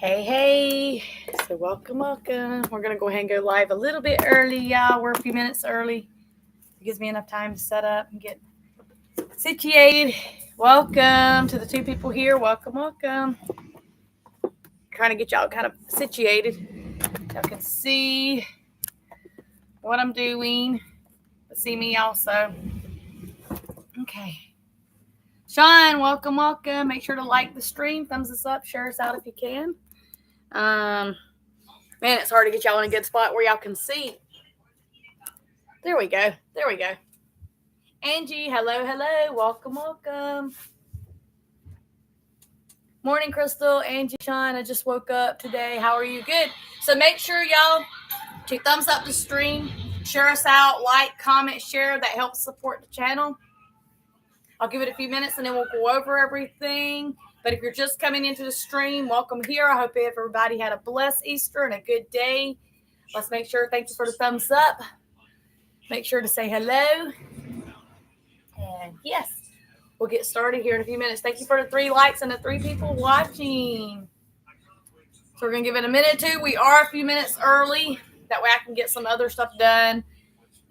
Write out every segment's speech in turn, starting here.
Hey. So welcome. We're going to go ahead and go live a little bit early, y'all. We're a few minutes early. It gives me enough time to set up and get situated. Welcome to the two people here. Welcome. Trying to get y'all kind of situated. Y'all can see what I'm doing, but see me also. Okay. Sean, welcome. Make sure to like the stream, thumbs us up, share us out if you can. Man, it's hard to get y'all in a good spot where y'all can see. There we go. Angie, hello. Welcome. Morning, Crystal. Angie, Sean, I just woke up today. How are you? Good. So make sure y'all thumbs up the stream, share us out, like, comment, share. That helps support the channel. I'll give it a few minutes and then we'll go over everything. But if you're just coming into the stream, welcome here. I hope everybody had a blessed Easter and a good day. Let's make sure. Thank you for the thumbs up. Make sure to say hello. And yes, we'll get started here in a few minutes. Thank you for the 3 likes and the 3 people watching. So we're going to give it a minute or two. We are a few minutes early. That way I can get some other stuff done.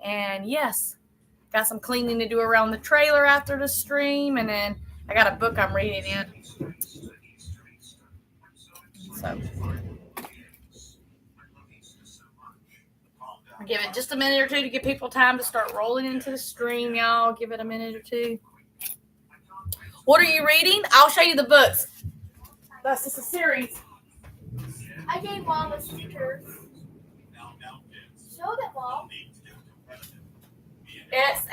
And yes, got some cleaning to do around the trailer after the stream. And then I got a book I'm reading in. So I'll give it just a minute or two to give people time to start rolling into the stream, y'all. Give it a minute or two. What are you reading? I'll show you the books. That's just a series. I gave Mom a sticker. Show them, Mom. It's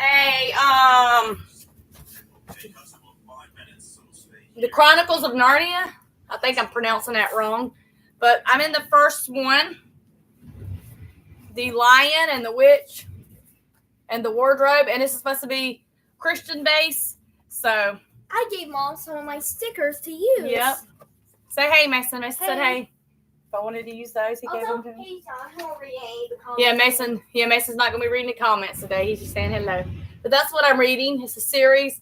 The Chronicles of Narnia. I think I'm pronouncing that wrong. But I'm in the first one. The Lion and the Witch and the Wardrobe. And this is supposed to be Christian based. So I gave Mom some of my stickers to use. Yep. Say hey, Mason. Mason said hey. If I wanted to use those, he gave them to me. Hey, John, he'll read the comments. Yeah, Mason's not going to be reading the comments today. He's just saying hello. But that's what I'm reading. It's a series.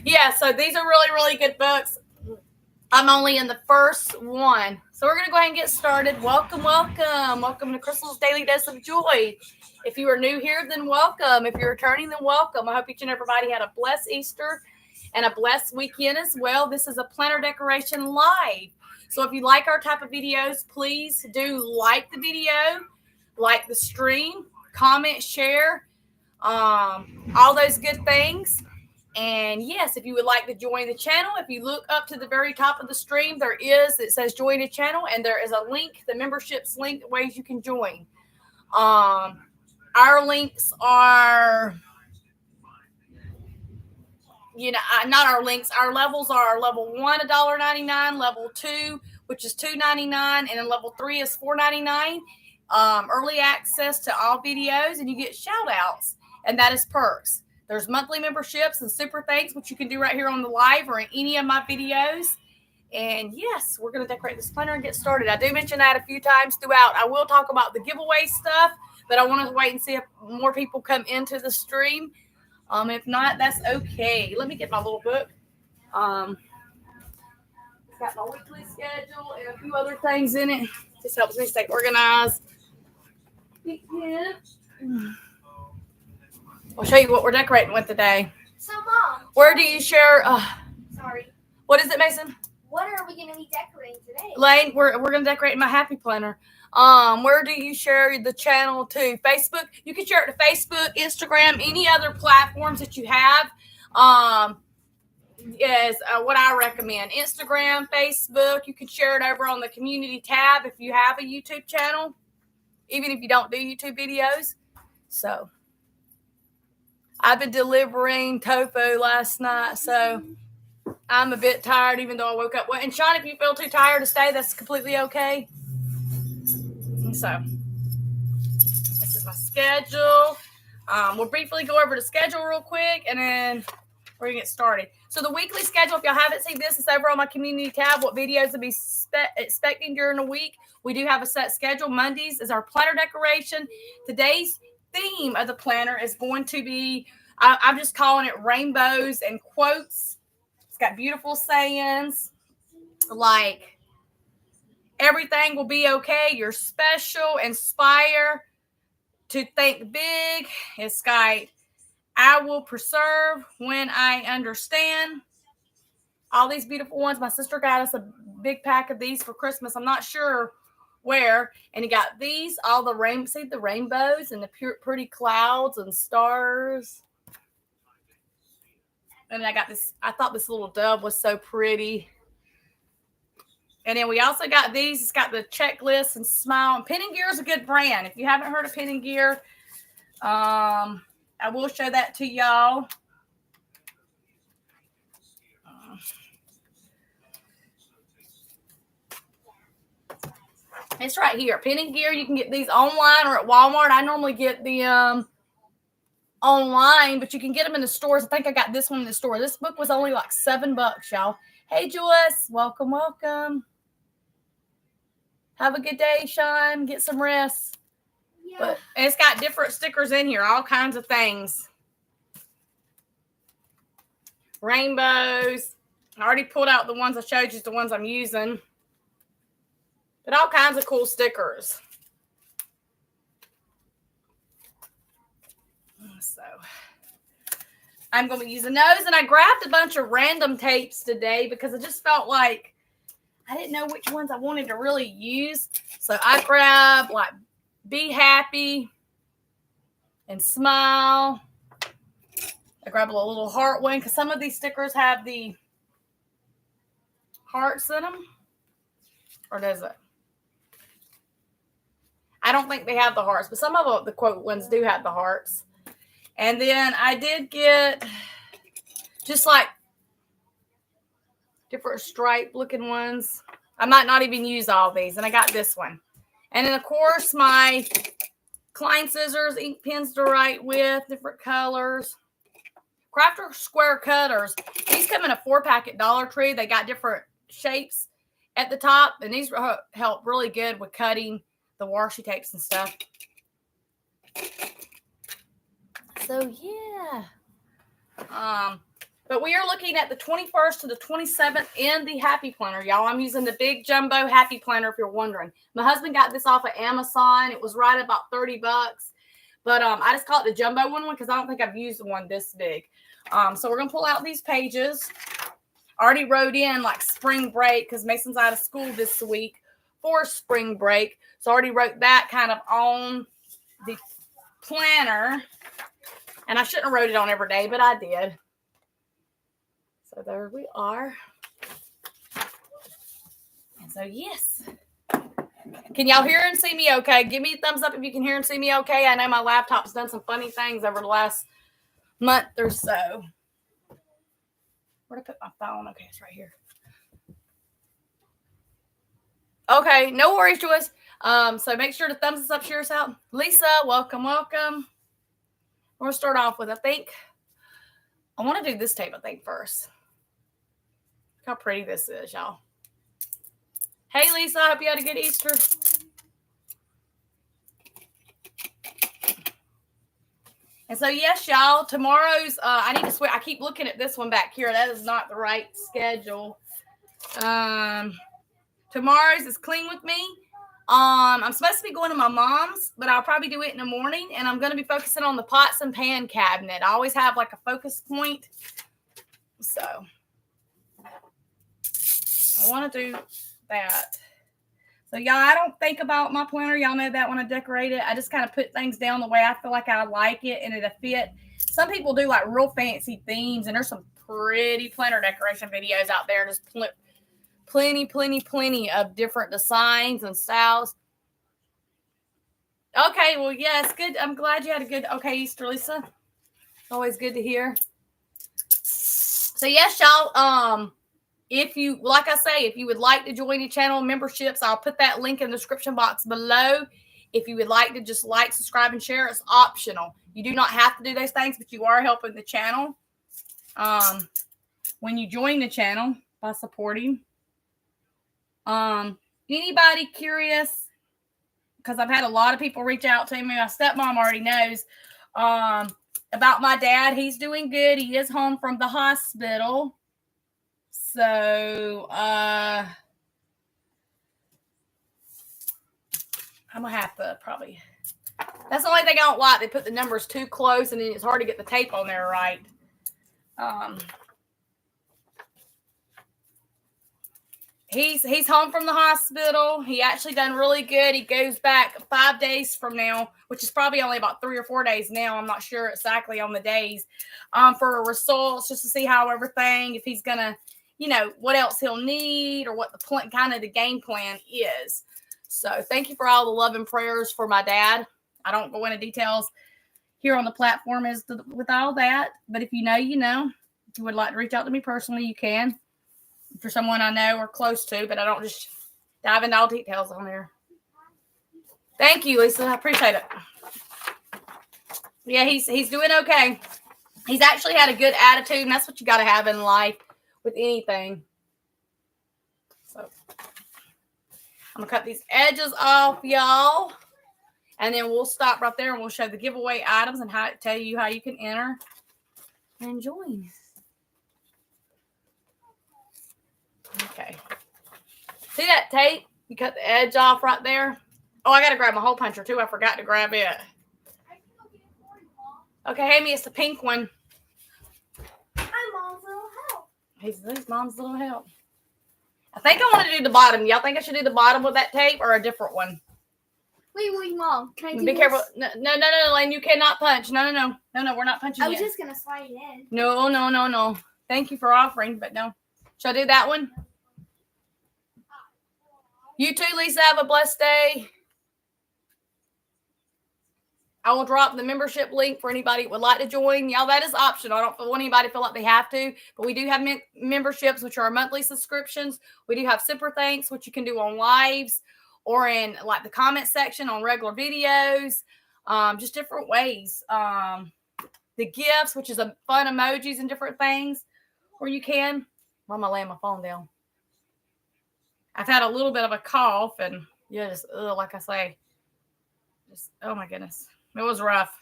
Yeah, so these are really, really good books. I'm only in the first one. So we're going to go ahead and get started. Welcome. Welcome to Crystal's Daily Dose of Joy. If you are new here, then welcome. If you're returning, then welcome. I hope each and everybody had a blessed Easter and a blessed weekend as well. This is a planner decoration live. So if you like our type of videos, please do like the video, like the stream, comment, share, all those good things. And yes, if you would like to join the channel, if you look up to the very top of the stream, it says join the channel, and there is a link, the memberships link, ways you can join. Our links are, not our links. Our levels are level 1, $1.99, level 2, which is $2.99, and then level 3 is $4.99. Early access to all videos, and you get shout outs, and that is perks. There's monthly memberships and super thanks, which you can do right here on the live or in any of my videos. And yes, we're going to decorate this planner and get started. I do mention that a few times throughout. I will talk about the giveaway stuff, but I want to wait and see if more people come into the stream. If not, that's okay. Let me get my little book. It's got my weekly schedule and a few other things in it. Just helps me stay organized. Yeah. I'll show you what we're decorating with today. So, Mom. Where do you share? Sorry. What is it, Mason? What are we going to be decorating today? Lane, we're going to decorate my happy planner. Where do you share the channel to? Facebook? You can share it to Facebook, Instagram, any other platforms that you have. Is what I recommend. Instagram, Facebook. You can share it over on the community tab if you have a YouTube channel, even if you don't do YouTube videos. So I've been delivering tofu last night, so I'm a bit tired, even though I woke up. And Sean, if you feel too tired to stay, that's completely okay. So this is my schedule. We'll briefly go over the schedule real quick, and then we're going to get started. So the weekly schedule, if y'all haven't seen this, it's over on my community tab, what videos to be expecting during the week. We do have a set schedule. Mondays is our planner decoration. Today's theme of the planner is going to be, I'm just calling it rainbows and quotes. It's got beautiful sayings. like everything will be okay. You're special. Inspire to think big. It's got I will preserve when I understand. All these beautiful ones. My sister got us a big pack of these for Christmas. I'm not sure where. And he got these, all the the rainbows and the pretty clouds and stars. And I got this. I thought this little dove was so pretty. And then we also got these. It's got the checklist and smile. And Pen and Gear is a good brand. If you haven't heard of Pen and Gear, I will show that to y'all. It's right here. Pen and Gear. You can get these online or at Walmart. I normally get the online, but you can get them in the stores. I think I got this one in the store. This book was only like $7, y'all. Hey, Joyce. Welcome, welcome. Have a good day, Sean. Get some rest. Yeah. But it's got different stickers in here, all kinds of things. Rainbows. I already pulled out the ones I showed you, the ones I'm using. But all kinds of cool stickers. So I'm going to be using those. And I grabbed a bunch of random tapes today because I just felt like I didn't know which ones I wanted to really use. So I grabbed like Be Happy and Smile. I grabbed a little heart one because some of these stickers have the hearts in them. Or does it? I don't think they have the hearts, but some of the quote ones do have the hearts. And then I did get just like different stripe looking ones. I might not even use all these. And I got this one. And then, of course, my Klein scissors, ink pens to write with, different colors. Crafter square cutters. These come in a 4-pack at Dollar Tree. They got different shapes at the top. And these help really good with cutting the washi tapes and stuff. So, yeah. But we are looking at the 21st to the 27th in the Happy Planner, y'all. I'm using the big jumbo Happy Planner, if you're wondering. My husband got this off of Amazon. It was right about $30. But I just call it the jumbo one because I don't think I've used one this big. So we're going to pull out these pages. I already wrote in like spring break because Mason's out of school this week for spring break. So I already wrote that kind of on the planner. And I shouldn't have wrote it on every day, but I did. So there we are. And so, yes. Can y'all hear and see me okay? Give me a thumbs up if you can hear and see me okay. I know my laptop's done some funny things over the last month or so. Where'd I put my phone? Okay, it's right here. Okay, no worries, Joyce. So make sure to thumbs us up, share us out. Lisa, welcome, welcome. We're going to start off with, I want to do this tape, first. Look how pretty this is, y'all. Hey, Lisa, I hope you had a good Easter. And so, yes, y'all, tomorrow's, I need to switch. I keep looking at this one back here. That is not the right schedule. Tomorrow's is Clean With Me. I'm supposed to be going to my mom's, but I'll probably do it in the morning. And I'm going to be focusing on the pots and pan cabinet. I always have like a focus point. So I want to do that. So y'all, I don't think about my planner. Y'all know that when I decorate it, I just kind of put things down the way I feel like I like it and it'll fit. Some people do like real fancy themes, and there's some pretty planner decoration videos out there. Just plenty of different designs and styles. Okay, well, yes, good. I'm glad you had a good, Easter, Lisa. Always good to hear. So, yes, y'all, if you, like I say, if you would like to join the channel memberships, I'll put that link in the description box below. If you would like to just like, subscribe, and share, it's optional. You do not have to do those things, but you are helping the channel when you join the channel by supporting. Anybody curious? Because I've had a lot of people reach out to me. My stepmom already knows about my dad. He's doing good. He is home from the hospital. So, I'm going to have to probably... That's the only thing I don't like. They put the numbers too close, and then it's hard to get the tape on there right. He's home from the hospital. He actually done really good. He goes back 5 days from now, which is probably only about 3 or 4 days now. I'm not sure exactly on the days, for results, just to see how everything, if he's going to, what else he'll need or what the kind of the game plan is. So thank you for all the love and prayers for my dad. I don't go into details here on the platform with all that, but if you know, you know. If you would like to reach out to me personally, you can. For someone I know or close to, but I don't just dive into all details on there. Thank you, Lisa. I appreciate it. Yeah, he's doing okay. He's actually had a good attitude, and that's what you got to have in life with anything. So I'm going to cut these edges off, y'all. And then we'll stop right there, and we'll show the giveaway items and tell you how you can enter and join. Okay. See that tape? You cut the edge off right there. Oh, I got to grab my hole puncher, too. I forgot to grab it. Okay, Amy, it's the pink one. I'm Mom's little help. He's Mom's little help. I think I want to do the bottom. Y'all think I should do the bottom with that tape or a different one? Wait, Mom. Can I do Be this? careful. No, Lane. You cannot punch. No, we're not punching I was yet. just going to slide it in. No. Thank you for offering, but no. Should I do that one? You too, Lisa. Have a blessed day. I will drop the membership link for anybody who would like to join. Y'all, that is optional. I don't want anybody to feel like they have to, but we do have memberships, which are monthly subscriptions. We do have super thanks, which you can do on lives or in like the comment section on regular videos, just different ways. The gifts, which is a fun emojis and different things, or you can. Why am I laying my phone down? I've had a little bit of a cough, and just like I say, just oh my goodness. It was rough.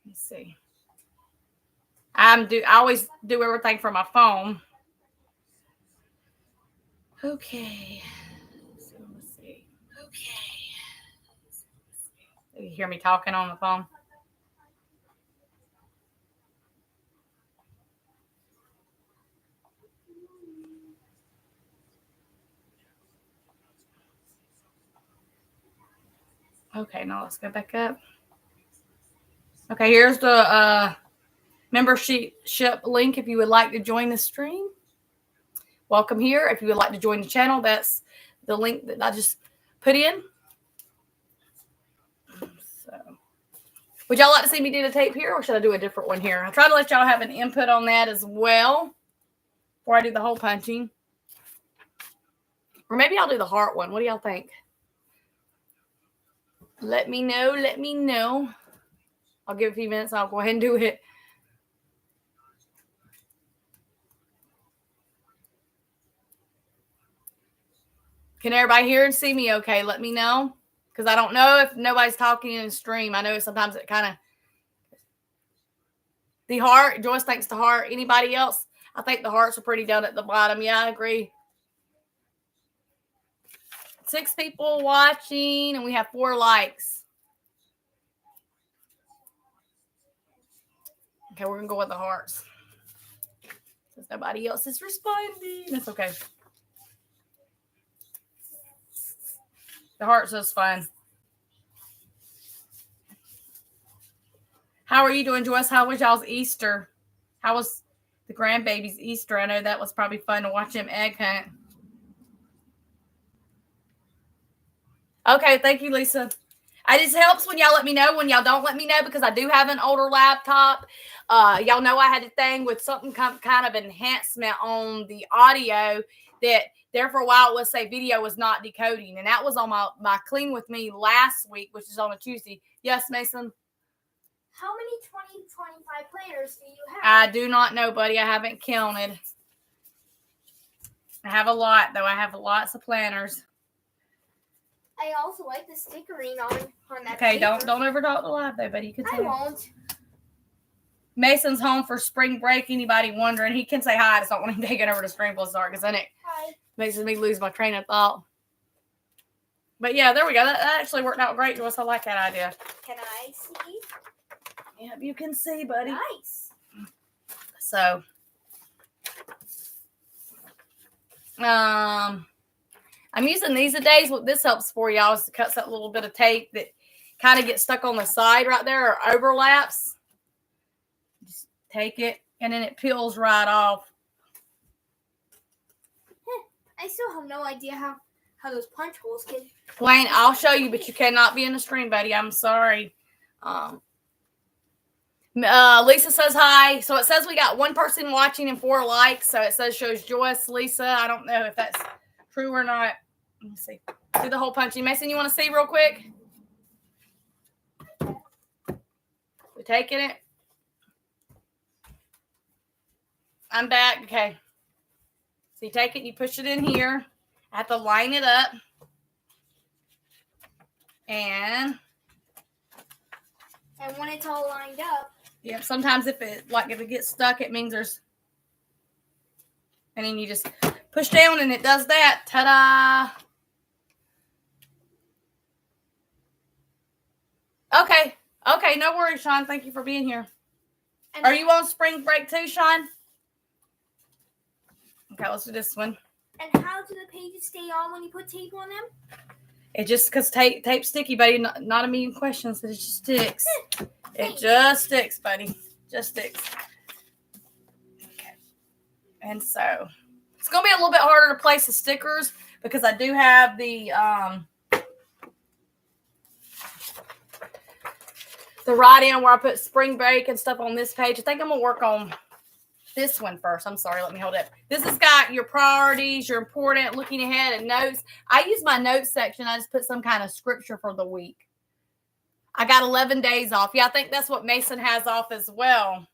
Let's see. I always do everything from my phone. Okay. So let's see. Okay. You hear me talking on the phone? Okay, now let's go back up. Okay, here's the membership link if you would like to join the stream. Welcome here. If you would like to join the channel, that's the link that I just put in. So, would y'all like to see me do the tape here, or should I do a different one here? I try to let y'all have an input on that as well before I do the hole punching. Or maybe I'll do the heart one. What do y'all think? Let me know. I'll give a few minutes. I'll go ahead and do it. Can everybody hear and see me okay? Let me know. Because I don't know if nobody's talking in the stream. I know sometimes it kind of... The heart. Joyce thinks the heart. Anybody else? I think the hearts are pretty down at the bottom. Yeah, I agree. 6 people watching, and we have 4 likes. Okay, we're going to go with the hearts. Because nobody else is responding. That's okay. The hearts is fun. How are you doing, Joyce? How was y'all's Easter? How was the grandbaby's Easter? I know that was probably fun to watch him egg hunt. Okay, thank you, Lisa. It just helps when y'all let me know when y'all don't let me know, because I do have an older laptop. Y'all know I had a thing with something kind of enhancement on the audio that there for a while would say video was not decoding. And that was on my Clean With Me last week, which is on a Tuesday. Yes, Mason? How many 2025 players do you have? I do not know, buddy. I haven't counted. I have a lot, though. I have lots of planners. I also like the stickering on that Okay, paper. don't overtalk the live, though, buddy. You can I tell. won't. Mason's home for spring break. Anybody wondering? He can say hi. I just don't want him taking over the screen full start because then it makes me lose my train of thought. But yeah, there we go. That actually worked out great, Joyce. I like that idea. Can I see? Yep, you can see, buddy. Nice. So, I'm using these days. What this helps for y'all is to cut that little bit of tape that kind of gets stuck on the side right there or overlaps. Just take it, and then it peels right off. I still have no idea how those punch holes can. Wayne, I'll show you, but you cannot be in the stream, buddy. I'm sorry. Lisa says hi. So it says we got 1 person watching and 4 likes. So it shows Joyce, Lisa. I don't know if that's true or not. Let me see. Do the hole punching. Mason, you want to see real quick? We taking it? I'm back. Okay. So you take it, you push it in here. I have to line it up. And when it's all lined up. Yeah, sometimes if it gets stuck, it means there's, and then you just push down and it does that. Ta-da! Okay, no worries, Sean. Thank you for being here. Are you on spring break too, Sean? Okay, let's do this one. And how do the pages stay on when you put tape on them? It just because tape's sticky, buddy. Not a million questions. It just sticks. It just sticks, buddy. Just sticks. Okay. And so it's gonna be a little bit harder to place the stickers because I do have the write-in where I put spring break and stuff on this page. I think I'm gonna work on this one first. I'm sorry. Let me hold it. This has got your priorities, your important, looking ahead, and notes. I use my notes section. I just put some kind of scripture for the week. I got 11 days off. Yeah, I think that's what Mason has off as well.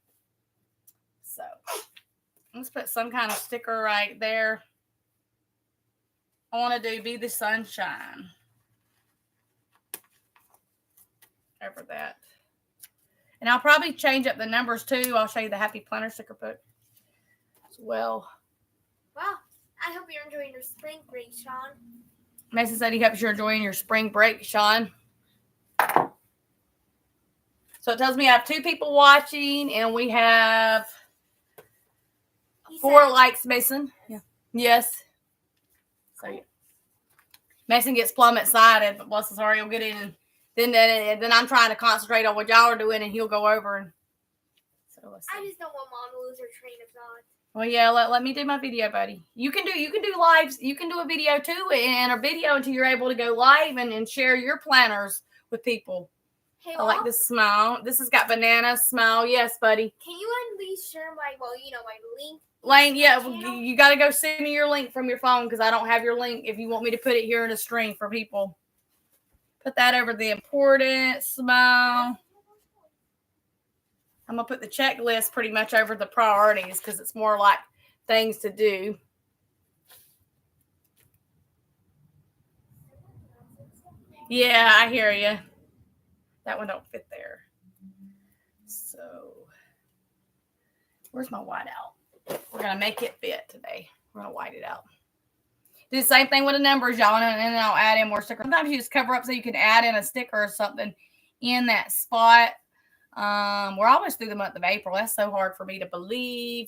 So let's put some kind of sticker right there. I want to do be the sunshine. Over that. And I'll probably change up the numbers too. I'll show you the Happy Planner sticker book as well. Wow. I hope you're enjoying your spring break, Sean. Mason said he hopes you're enjoying your spring break, Sean. So it tells me I have 2 people watching and we have 4 likes, Mason. Yeah. Yes. So yeah. Mason gets plumb excited, but bless his heart, he'll get in and then I'm trying to concentrate on what y'all are doing, and he'll go over and. So I just don't want Mom to lose her train of thought. Well, yeah, let me do my video, buddy. You can do lives. You can do a video too, and a video until you're able to go live and share your planners with people. Hey, I like this smile. This has got banana smile. Yes, buddy. Can you at least share my link? Lane, yeah, you got to go send me your link from your phone because I don't have your link. If you want me to put it here in the stream for people. Put that over the important smile. I'm going to put the checklist pretty much over the priorities because it's more like things to do. Yeah, I hear you. That one don't fit there. So, where's my whiteout? We're going to make it fit today. We're going to white it out. Do the same thing with the numbers, y'all, and then I'll add in more stickers. Sometimes you just cover up so you can add in a sticker or something in that spot. We're almost through the month of April. That's so hard for me to believe.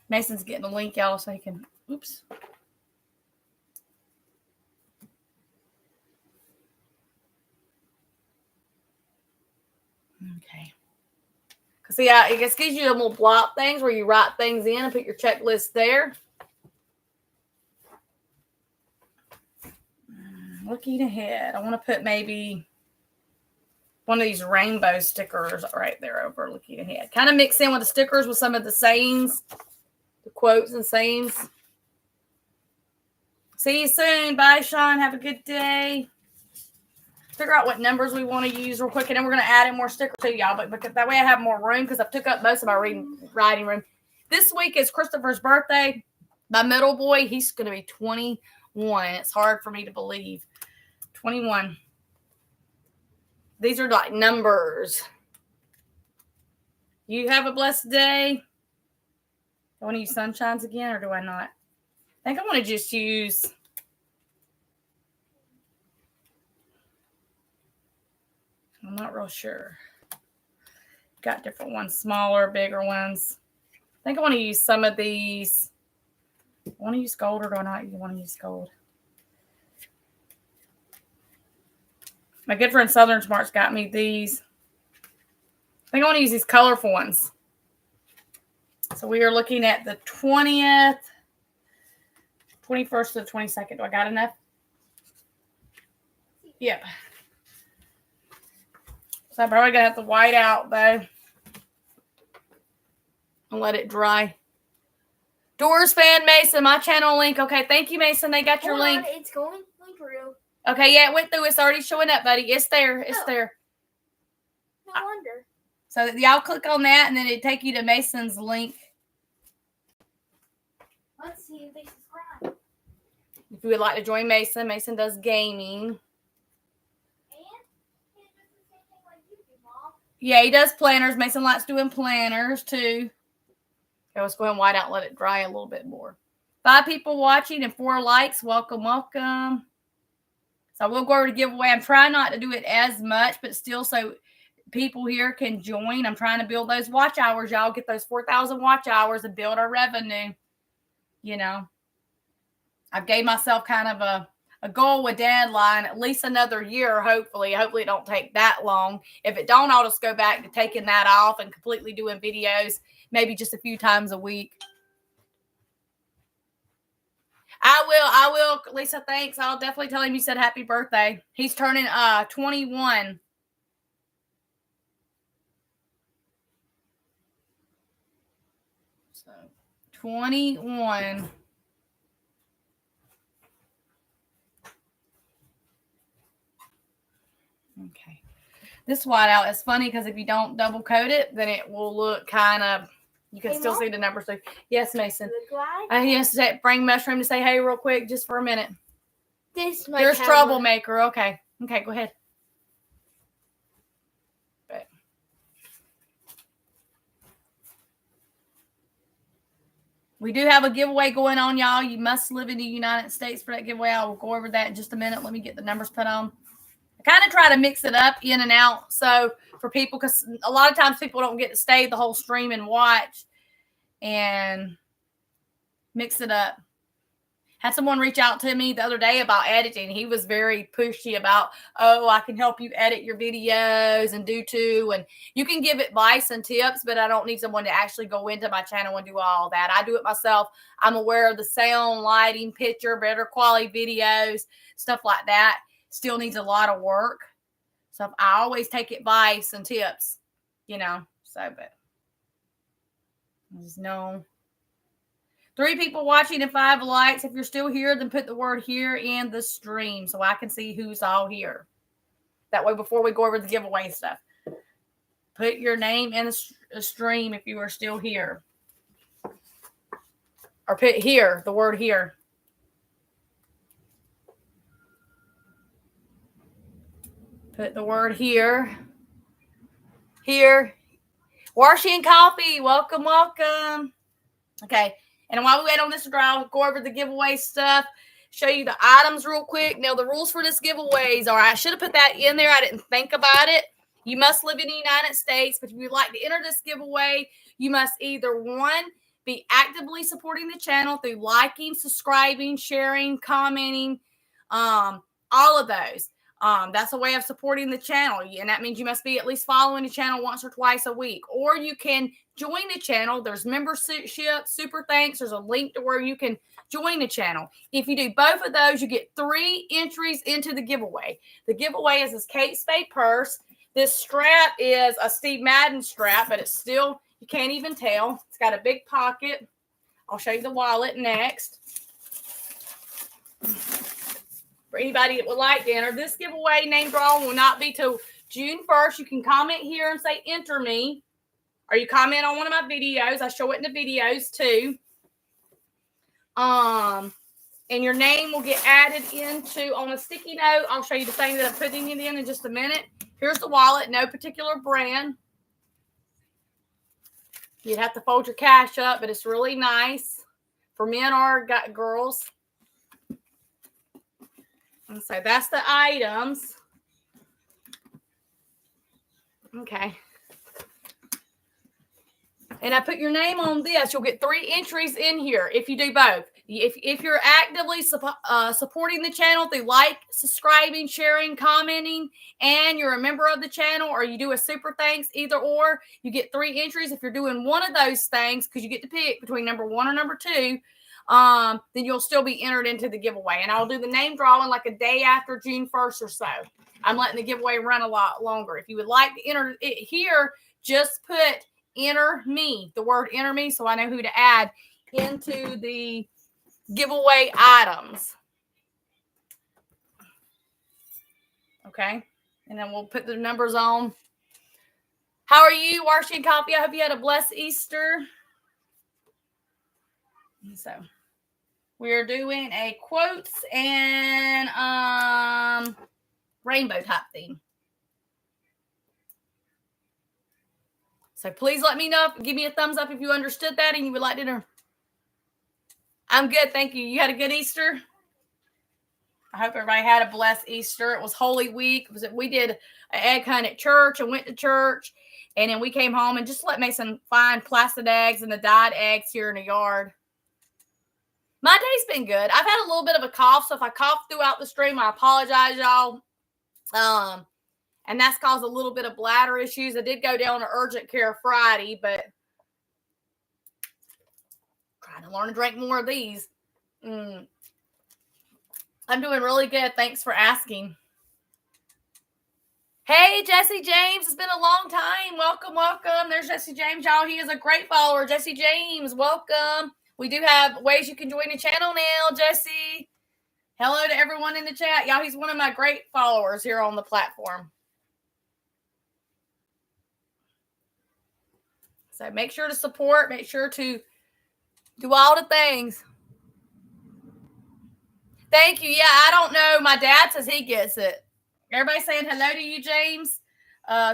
Mason's getting a link, y'all, so he can, oops. Okay. See, it just gives you little block things where you write things in and put your checklist there. Looking ahead, I want to put maybe one of these rainbow stickers right there over looking ahead. Kind of mix in with the stickers with some of the sayings, the quotes and sayings. See you soon. Bye, Sean. Have a good day. Figure out what numbers we want to use real quick, and then we're going to add in more stickers to y'all, but because that way I have more room because I've took up most of my writing room. This week is Christopher's birthday. My middle boy, he's going to be 21. It's hard for me to believe. 21. These are like numbers. You have a blessed day. Do I want to use sunshines again, or do I not? I think I want to just use... I'm not real sure. Got different ones, smaller, bigger ones. I think I want to use some of these. I want to use gold, or do I not want to use gold? My good friend Southern Smarts got me these. I think I want to use these colorful ones. So we are looking at the 20th, 21st to the 22nd. Do I got enough? Yep. So I'm probably going to have to white out, though. And let it dry. Doors fan Mason, my channel link. Okay, thank you, Mason. They got your link. It's going through. Okay, yeah, it went through. It's already showing up, buddy. It's there. It's there. No wonder. So y'all click on that, and then it take you to Mason's link. Let's see if they subscribe. If you would like to join Mason, Mason does gaming. And he does the same thing like you do, Mom. Yeah, he does planners. Mason likes doing planners, too. Okay, let's go ahead and white out and let it dry a little bit more. 5 people watching and 4 likes. Welcome, welcome. So we'll go over to giveaway. I'm trying not to do it as much, but still so people here can join. I'm trying to build those watch hours. Y'all get those 4,000 watch hours and build our revenue. You know, I've gave myself kind of a goal, a deadline, at least another year, hopefully. Hopefully it don't take that long. If it don't, I'll just go back to taking that off and completely doing videos, maybe just a few times a week. I will, Lisa, thanks. I'll definitely tell him you said happy birthday. He's turning 21. So 21. Okay. This whiteout is funny because if you don't double coat it, then it will look kind of, you can still see the numbers. So, yes, Mason. Yes, bring Mushroom to say hey real quick just for a minute. There's Troublemaker. Okay. Okay, go ahead. But we do have a giveaway going on, y'all. You must live in the United States for that giveaway. I will go over that in just a minute. Let me get the numbers put on. I kind of try to mix it up in and out. So for people, because a lot of times people don't get to stay the whole stream and watch and mix it up. Had someone reach out to me the other day about editing. He was very pushy about, oh, I can help you edit your videos and do too. And you can give advice and tips, but I don't need someone to actually go into my channel and do all that. I do it myself. I'm aware of the sound, lighting, picture, better quality videos, stuff like that. Still needs a lot of work. So I always take advice and tips, you know. So, but there's no 3 people watching and 5 likes. If you're still here, then put the word here in the stream so I can see who's all here. That way, before we go over the giveaway stuff, put your name in the stream if you are still here. Or put here, the word here. Put the word here. Here. Warshy and Coffee, welcome, welcome. Okay. And while we wait on this to dry, I'll go over the giveaway stuff, show you the items real quick. Now, the rules for this giveaways are, I should have put that in there. I didn't think about it. You must live in the United States, but if you'd like to enter this giveaway, you must either, 1, be actively supporting the channel through liking, subscribing, sharing, commenting, all of those. That's a way of supporting the channel. And that means you must be at least following the channel once or twice a week. Or you can join the channel. There's membership, super thanks. There's a link to where you can join the channel. If you do both of those, you get 3 entries into the giveaway. The giveaway is this Kate Spade purse. This strap is a Steve Madden strap, but it's still, you can't even tell. It's got a big pocket. I'll show you the wallet next. For anybody that would like to enter, this giveaway name drawing will not be till June 1st. You can comment here and say, enter me. Or you comment on one of my videos. I show it in the videos too. And your name will get added into on a sticky note. I'll show you the thing that I'm putting it in just a minute. Here's the wallet, no particular brand. You'd have to fold your cash up, but it's really nice for men or girls. And so that's the items. Okay. And I put your name on this. You'll get 3 entries in here if you do both. If you're actively supporting the channel through like, subscribing, sharing, commenting, and you're a member of the channel, or you do a super thanks, either or, you get 3 entries. If you're doing one of those things, because you get to pick between number 1 or number 2, then you'll still be entered into the giveaway. And I'll do the name drawing like a day after June 1st or so. I'm letting the giveaway run a lot longer. If you would like to enter it here, just put enter me, the word enter me, so I know who to add into the giveaway items. Okay. And then we'll put the numbers on. How are you, Warshy and Coffee? I hope you had a blessed Easter. And so we're doing a quotes and rainbow type theme. So please let me know. Give me a thumbs up if you understood that and you would like to know. I'm good, thank you. You had a good Easter? I hope everybody had a blessed Easter. It was Holy Week. We did an egg hunt at church and went to church. And then we came home and just let Mason find plastic eggs and the dyed eggs here in the yard. My day's been good. I've had a little bit of a cough, so if I cough throughout the stream, I apologize, y'all. And that's caused a little bit of bladder issues. I did go down to urgent care Friday, but trying to learn to drink more of these. I'm doing really good. Thanks for asking. Hey, Jesse James. It's been a long time. Welcome, welcome. There's Jesse James, y'all. He is a great follower. Jesse James, welcome. We do have ways you can join the channel now, Jesse. Hello to everyone in the chat. Y'all, he's one of my great followers here on the platform. So make sure to support. Make sure to do all the things. Thank you. Yeah, I don't know. My dad says he gets it. Everybody saying hello to you, James.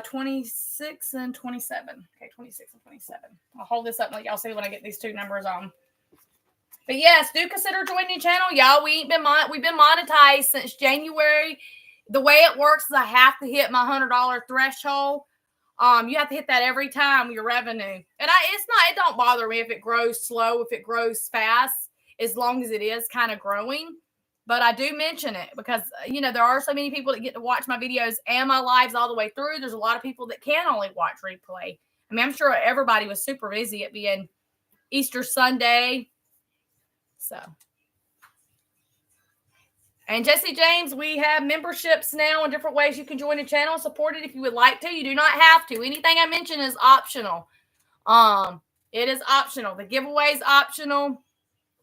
26 and 27. Okay, 26 and 27. I'll hold this up and let y'all see when I get these 2 numbers on. But yes, do consider joining the channel, y'all. We've been monetized since January. The way it works is I have to hit my $100 threshold. You have to hit that every time your revenue. And it don't bother me if it grows slow, if it grows fast, as long as it is kind of growing. But I do mention it because, there are so many people that get to watch my videos and my lives all the way through. There's a lot of people that can only watch replay. I mean, I'm sure everybody was super busy at being Easter Sunday. So. And Jesse James, we have memberships now in different ways you can join the channel and support it if you would like to. You do not have to. Anything I mention is optional. It is optional. The giveaway is optional.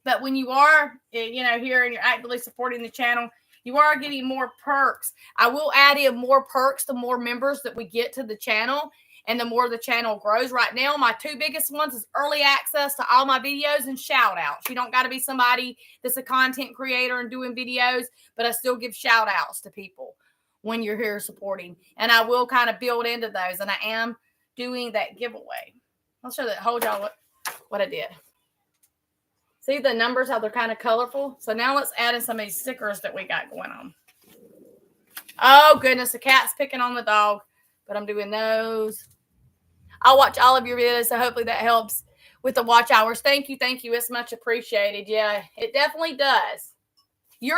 But when you are, here and you're actively supporting the channel, you are getting more perks. I will add in more perks the more members that we get to the channel and the more the channel grows. Right now, my 2 biggest ones is early access to all my videos and shout outs. You don't got to be somebody that's a content creator and doing videos, but I still give shout outs to people when you're here supporting. And I will kind of build into those. And I am doing that giveaway. I'll show that. Hold y'all what I did. See the numbers, how they're kind of colorful? So now let's add in some of these stickers that we got going on. Oh, goodness. The cat's picking on the dog. But I'm doing those. I'll watch all of your videos, so hopefully that helps with the watch hours. Thank you. Thank you. It's much appreciated. Yeah, it definitely does. You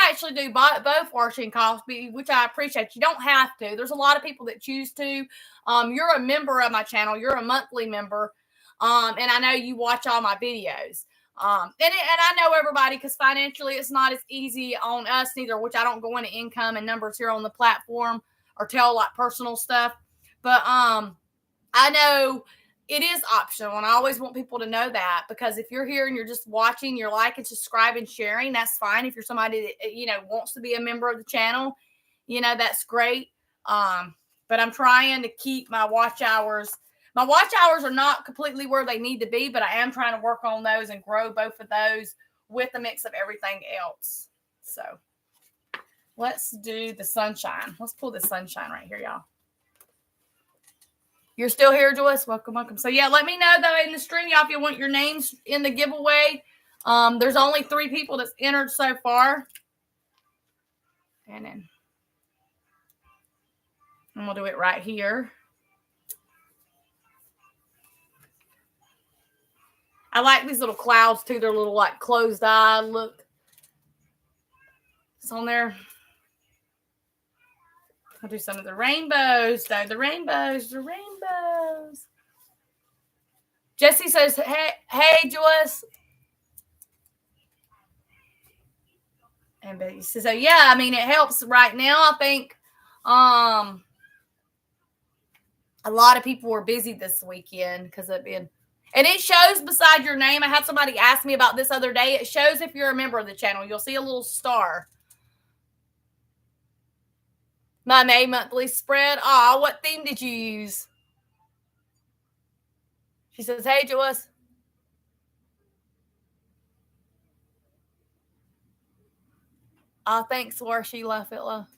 actually do both Warshy and Coffee, which I appreciate. You don't have to. There's a lot of people that choose to. You're a member of my channel. You're a monthly member. And I know you watch all my videos. And I know everybody, because financially it's not as easy on us neither, which I don't go into income and numbers here on the platform or tell like personal stuff. But I know it is optional, and I always want people to know that, because if you're here and you're just watching, you're liking, subscribing, sharing, that's fine. If you're somebody that, wants to be a member of the channel, that's great. But I'm trying to keep my watch hours. My watch hours are not completely where they need to be, but I am trying to work on those and grow both of those with a mix of everything else. So let's do the sunshine. Let's pull the sunshine right here, y'all. You're still here, Joyce? Welcome, welcome. So yeah, let me know though in the stream, y'all, if you want your names in the giveaway. There's only 3 people that's entered so far. And then we'll do it right here. I like these little clouds too. They're little like closed eye look. It's on there. I'll do some of the rainbows though. The rainbows. Jesse says, hey, Joyce. And Betty says, so yeah, I mean, it helps right now. I think a lot of people were busy this weekend because of been. And it shows beside your name. I had somebody ask me about this other day. It shows if you're a member of the channel. You'll see a little star. My May monthly spread. What theme did you use? She says, hey, Joyce. Thanks, Laura Sheila Fitla.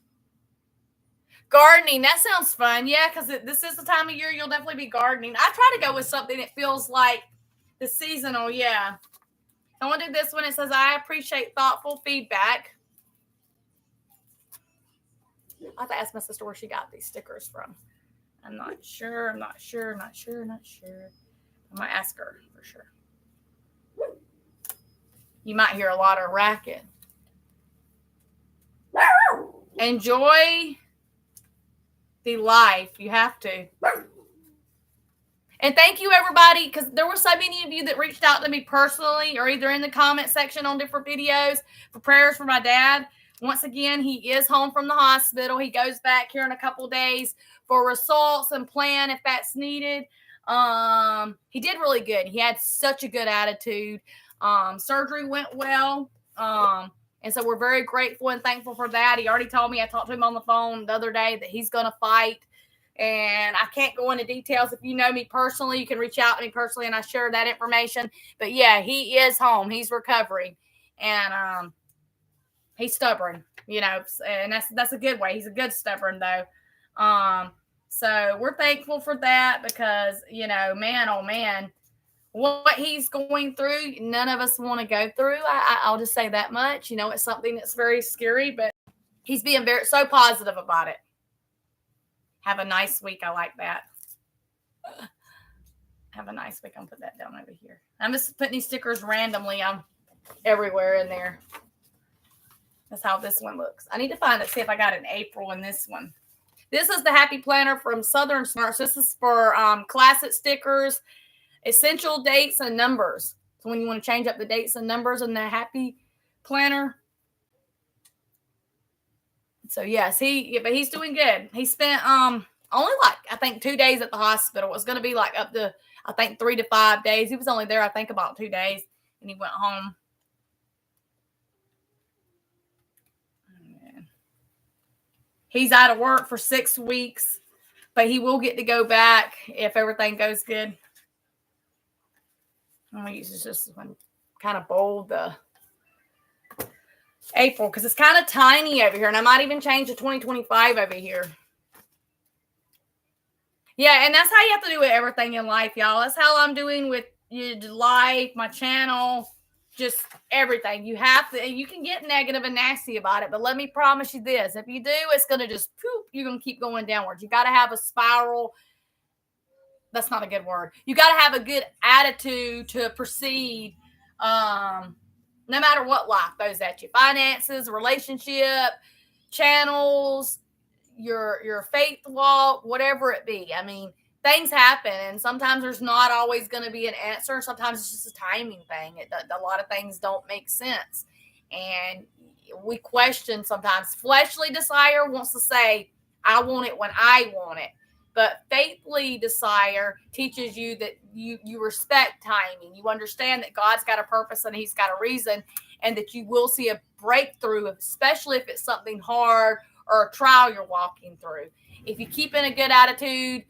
Gardening, that sounds fun. Yeah, because this is the time of year you'll definitely be gardening. I try to go with something that feels like the seasonal. Yeah. I want to do this one. It says, I appreciate thoughtful feedback. I have to ask my sister where she got these stickers from. I'm not sure. I'm going to ask her for sure. You might hear a lot of racket. Enjoy the life. You have to. And thank you, everybody, because there were so many of you that reached out to me personally or either in the comment section on different videos for prayers for my dad. Once again, he is home from the hospital. He goes back here in a couple days for results and plan if that's needed. He did really good. He had such a good attitude. Surgery went well. And so we're very grateful and thankful for that. He already told me, I talked to him on the phone the other day, that he's going to fight. And I can't go into details. If you know me personally, you can reach out to me personally and I share that information. But yeah, he is home. He's recovering. And he's stubborn, and that's a good way. He's a good stubborn though. So we're thankful for that because, man, oh man, what he's going through, none of us want to go through. I'll just say that much. It's something that's very scary, but he's being so positive about it. Have a nice week. I like that. Have a nice week. I'm put that down over here. I'm just putting these stickers randomly. I'm everywhere in there. That's how this one looks. I need to find it, see if I got an April in this one. This is the Happy Planner from Southern Smarts. This is for classic stickers, essential dates and numbers. So when you want to change up the dates and numbers in the Happy Planner. So yes, but he's doing good. He spent only I think 2 days at the hospital. It was going to be like up to I think 3 to 5 days. He was only there I think about 2 days, and he went home. He's out of work for 6 weeks, but he will get to go back if everything goes good. I'm going to use this one kind of bold, the April, because it's kind of tiny over here, and I might even change to 2025 over here. Yeah, and that's how you have to do with everything in life, y'all. That's how I'm doing with life, my channel, just everything. You have to, you can get negative and nasty about it, but let me promise you this. If you do, it's going to just poop. You're going to keep going downwards. You got to have a spiral. That's not a good word. You got to have a good attitude to proceed, no matter what life throws at you. Finances, relationship, channels, your faith walk, whatever it be. I mean, things happen, and sometimes there's not always going to be an answer. Sometimes it's just a timing thing. A lot of things don't make sense, and we question sometimes. Fleshly desire wants to say, I want it when I want it. But faithfully desire teaches you that you respect timing. You understand that God's got a purpose and he's got a reason, and that you will see a breakthrough, especially if it's something hard or a trial you're walking through. If you keep in a good attitude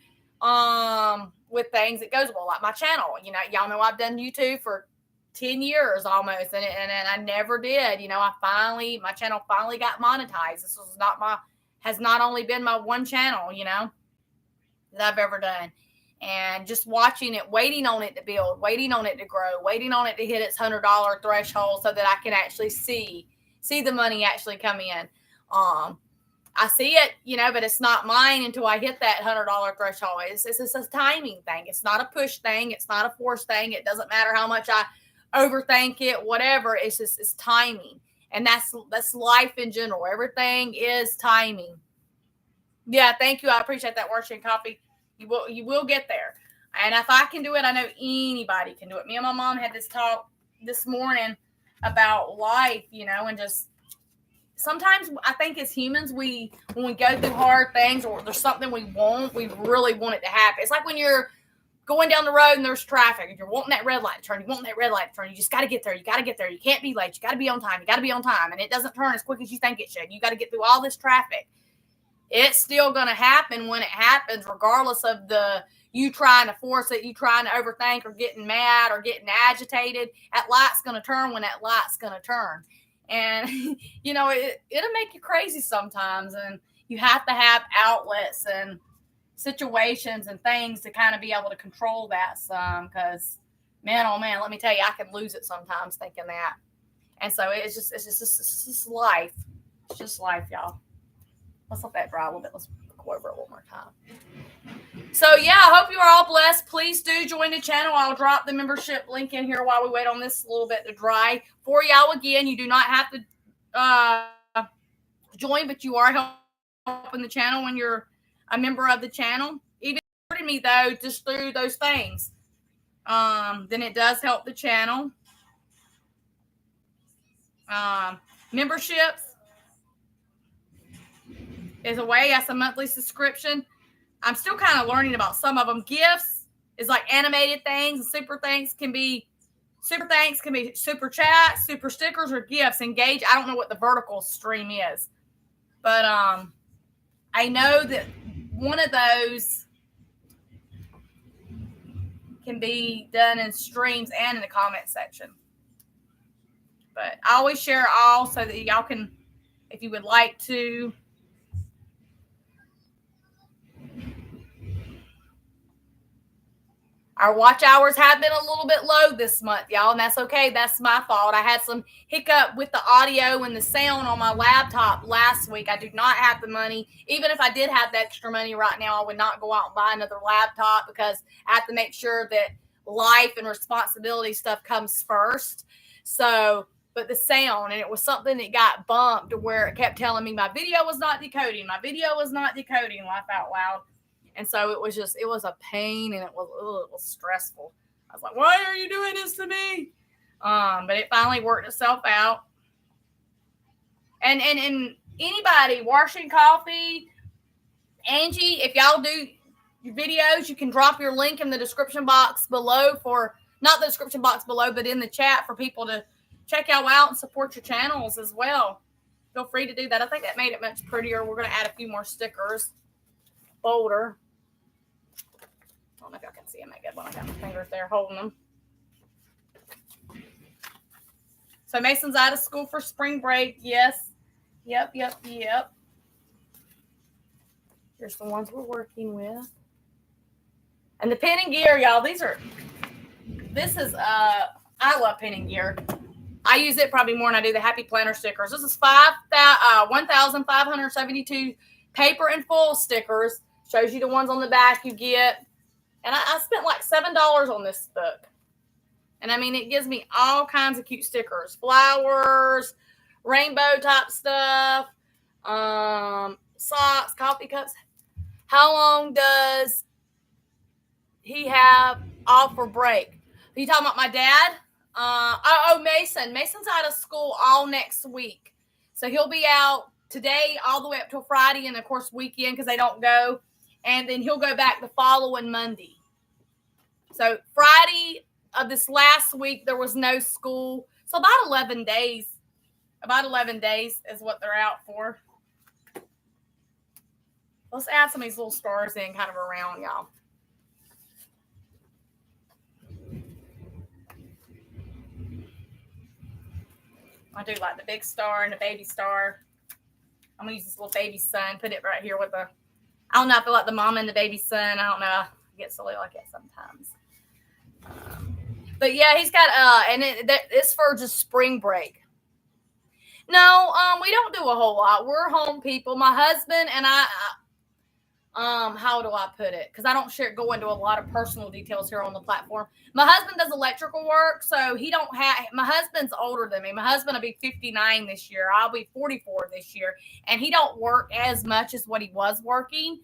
with things, it goes well. Like my channel, y'all know I've done YouTube for 10 years almost, and I never did. My channel finally got monetized. This has not only been my one channel, that I've ever done. And just watching it, waiting on it to build, waiting on it to grow, waiting on it to hit its $100 threshold so that I can actually see the money actually come in. I see it, but it's not mine until I hit that $100 threshold. It's a timing thing. It's not a push thing. It's not a force thing. It doesn't matter how much I overthink it, whatever. It's timing. And that's life in general. Everything is timing. Yeah, thank you. I appreciate that. Washing Coffee. You will get there. And if I can do it, I know anybody can do it. Me and my mom had this talk this morning about life, and just sometimes I think as humans, when we go through hard things or there's something we really want it to happen. It's like when you're going down the road and there's traffic and you're wanting that red light to turn. You want that red light to turn. You just got to get there. You got to get there. You can't be late. You got to be on time. You got to be on time. And it doesn't turn as quick as you think it should. You got to get through all this traffic. It's still going to happen when it happens, regardless of you trying to force it, you trying to overthink or getting mad or getting agitated. That light's going to turn when that light's going to turn. And, it'll make you crazy sometimes. And you have to have outlets and situations and things to kind of be able to control that some. Because, man, oh, man, let me tell you, I can lose it sometimes thinking that. And so it's just life. It's just life, y'all. Let's let that dry a little bit. Let's go over it one more time. So, yeah, I hope you are all blessed. Please do join the channel. I'll drop the membership link in here while we wait on this a little bit to dry. For y'all, again, you do not have to join, but you are helping the channel when you're a member of the channel. Even supporting me, though, just through those things. Then it does help the channel. Memberships is a way. That's a monthly subscription. I'm still kind of learning about some of them. Gifts is like animated things, and super thanks can be super chat, super stickers, or gifts. Engage. I don't know what the vertical stream is, but I know that one of those can be done in streams and in the comment section. But I always share all so that y'all can, if you would like to. Our watch hours have been a little bit low this month, y'all, and that's okay. That's my fault. I had some hiccup with the audio and the sound on my laptop last week. I do not have the money. Even if I did have the extra money right now, I would not go out and buy another laptop because I have to make sure that life and responsibility stuff comes first. So, but the sound, and it was something that got bumped to where it kept telling me my video was not decoding. My video was not decoding, laugh out loud. And so it was a pain, and it was stressful. I was like, why are you doing this to me? But it finally worked itself out. And anybody, Washing Coffee, Angie, if y'all do your videos, you can drop your link in the description box below not the description box below, but in the chat for people to check y'all out and support your channels as well. Feel free to do that. I think that made it much prettier. We're going to add a few more stickers. Folder. I don't know if y'all can see them that good when I got my fingers there holding them. So Mason's out of school for spring break. Yes. Yep. Here's the ones we're working with. And the pen and gear, y'all. I love pen and gear. I use it probably more than I do the Happy Planner stickers. This is 1,572 paper and full stickers. Shows you the ones on the back you get. And I spent like $7 on this book. And I mean, it gives me all kinds of cute stickers. Flowers, rainbow type stuff, socks, coffee cups. How long does he have off for break? Are you talking about my dad? Mason. Mason's out of school all next week. So he'll be out today all the way up till Friday and, of course, weekend because they don't go. And then he'll go back the following Monday. So Friday of this last week, there was no school. So about 11 days. About 11 days is what they're out for. Let's add some of these little stars in kind of around, y'all. I do like the big star and the baby star. I'm going to use this little baby sun, put it right here with the, I don't know, I feel like the mama and the baby sun. I don't know. I get silly like that sometimes. But yeah, he's got, and it's for just spring break. No, we don't do a whole lot. We're home people. My husband and I how do I put it? Because I don't go into a lot of personal details here on the platform. My husband does electrical work, so he don't have. My husband's older than me. My husband will be 59 this year. I'll be 44 this year, and he don't work as much as what he was working.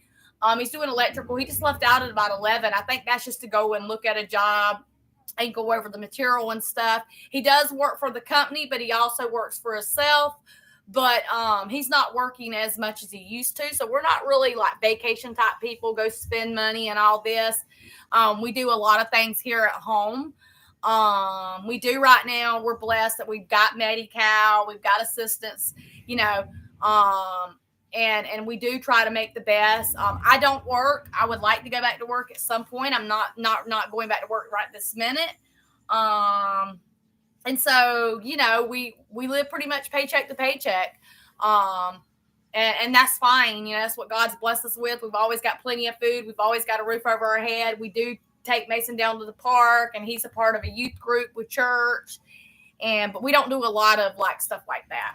He's doing electrical. He just left out at about 11. I think that's just to go and look at a job and go over the material and stuff. He does work for the company, but he also works for himself. But he's not working as much as he used to. So we're not really like vacation type people, go spend money and all this. We do a lot of things here at home. We do right now. We're blessed that we've got Medi-Cal. We've got assistance, you know, and we do try to make the best. I don't work. I would like to go back to work at some point. I'm not going back to work right this minute. And so, you know, we live pretty much paycheck to paycheck. And that's fine. You know, that's what God's blessed us with. We've always got plenty of food. We've always got a roof over our head. We do take Mason down to the park, and he's a part of a youth group with church. But we don't do a lot of like stuff like that.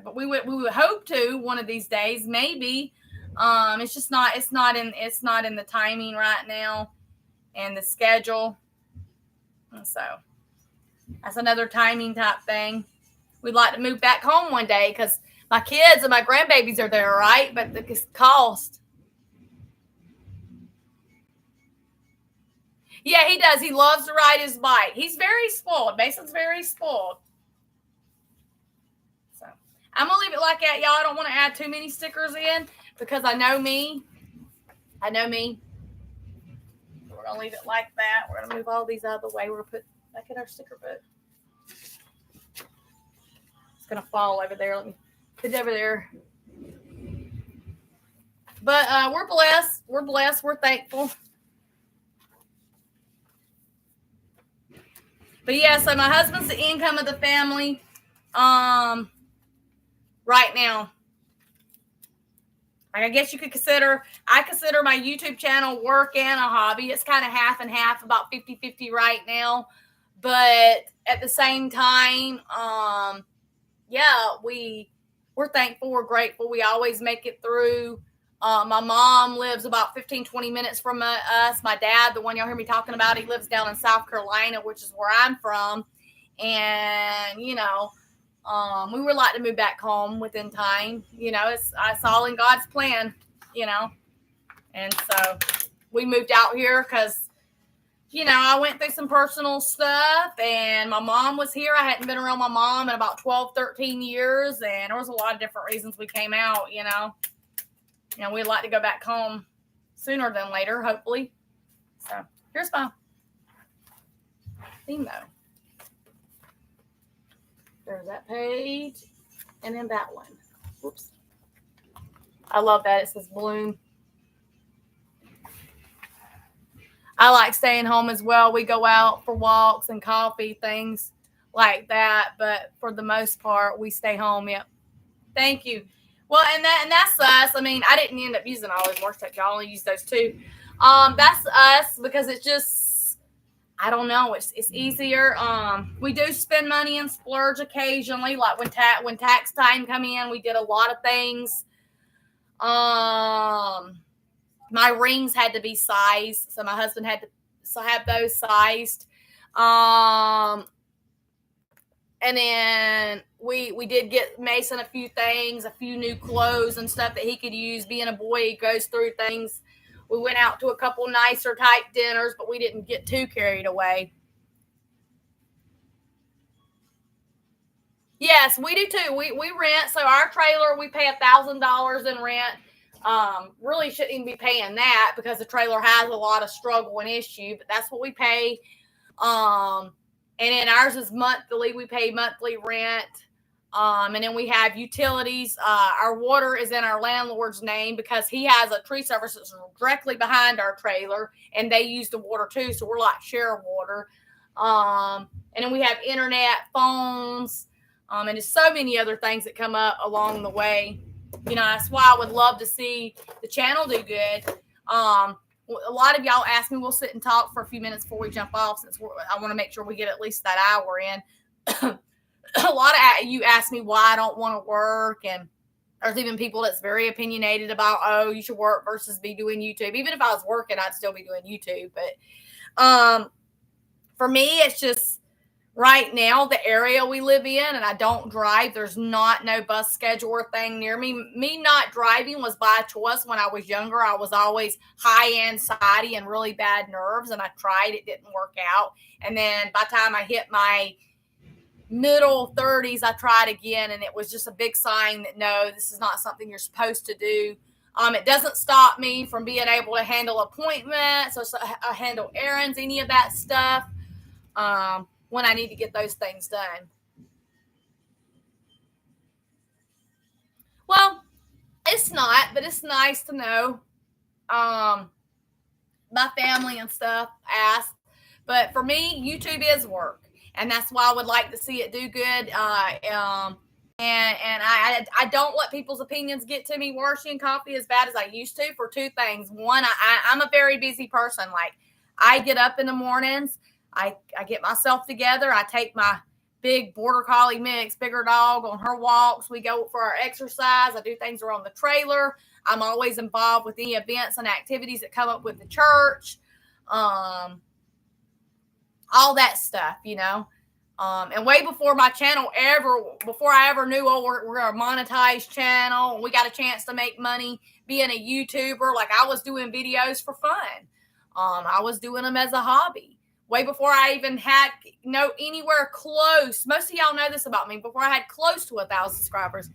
But we would hope to one of these days, maybe. It's not in the timing right now and the schedule. And so that's another timing type thing. We'd like to move back home one day because my kids and my grandbabies are there, right? But the cost. Yeah, he does. He loves to ride his bike. He's very spoiled. Mason's very spoiled. So I'm going to leave it like that, y'all. I don't want to add too many stickers in because I know me. We're going to leave it like that. We're going to move all these out of the way. We're going to put back in our sticker book. It's going to fall over there. Let me put it over there. But we're blessed. We're blessed. We're thankful. But yeah, so my husband's the income of the family right now. I guess you could I consider my YouTube channel work and a hobby. It's kind of half and half, about 50-50 right now. But at the same time, we're thankful. We're grateful. We always make it through. My mom lives about 15-20 minutes from us. My dad, the one y'all hear me talking about, he lives down in South Carolina, which is where I'm from. And, you know, we would like to move back home within time. You know, it's all in God's plan, you know. And so we moved out here because, you know, I went through some personal stuff and my mom was here. I hadn't been around my mom in about 12, 13 years. And there was a lot of different reasons we came out, you know. You know, we'd like to go back home sooner than later, hopefully. So here's my theme, though. There's that page, and then that one. Whoops. I love that. It says Bloom. I like staying home as well. We go out for walks and coffee, things like that. But for the most part, we stay home. Yep. Thank you. Well, and that's us. I mean, I didn't end up using all those wash tapes. I only used those two. That's us because it's just, I don't know. It's easier. We do spend money and splurge occasionally. Like when tax time come in, we did a lot of things. My rings had to be sized, so my husband had to have those sized. And then we did get Mason a few things, a few new clothes and stuff that he could use. Being a boy, he goes through things. We went out to a couple nicer type dinners, but we didn't get too carried away. Yes, we do too. We rent. So our trailer, we pay $1,000 in rent. Really shouldn't even be paying that because the trailer has a lot of struggle and issue, but that's what we pay. And then ours is monthly. We pay monthly rent. And then we have utilities. Our water is in our landlord's name because he has a tree service that's directly behind our trailer, and they use the water too. So we're like share water. And then we have internet, phones, and there's so many other things that come up along the way. That's why I would love to see the channel do good. A lot of y'all ask me, we'll sit and talk for a few minutes before we jump off, since I want to make sure we get at least that hour in. A lot of you ask me why I don't want to work, and there's even people that's very opinionated about, oh, you should work versus be doing YouTube. Even if I was working, I'd still be doing YouTube. But for me, it's just right now, the area we live in, and I don't drive. There's no bus schedule or thing near me. Me not driving was by choice. When I was younger, I was always high anxiety and really bad nerves, and I tried. It didn't work out. And then by the time I hit my middle 30s, I tried again, and it was just a big sign that no, this is not something you're supposed to do. It doesn't stop me from being able to handle appointments or handle errands, any of that stuff, when I need to get those things done. Well, it's not, but it's nice to know. My family and stuff ask, but for me, YouTube is work. And that's why I would like to see it do good. And I don't let people's opinions get to me washing coffee as bad as I used to, for two things. One, I'm a very busy person. Like, I get up in the mornings, I get myself together, I take my big border collie mix, bigger dog, on her walks. We go for our exercise. I do things around the trailer. I'm always involved with any events and activities that come up with the church. All that stuff, and way before my channel before I ever knew, we're a monetized channel, and we got a chance to make money being a YouTuber. Like, I was doing videos for fun. I was doing them as a hobby. Way before I even had anywhere close. Most of y'all know this about me. Before I had close to 1,000 subscribers.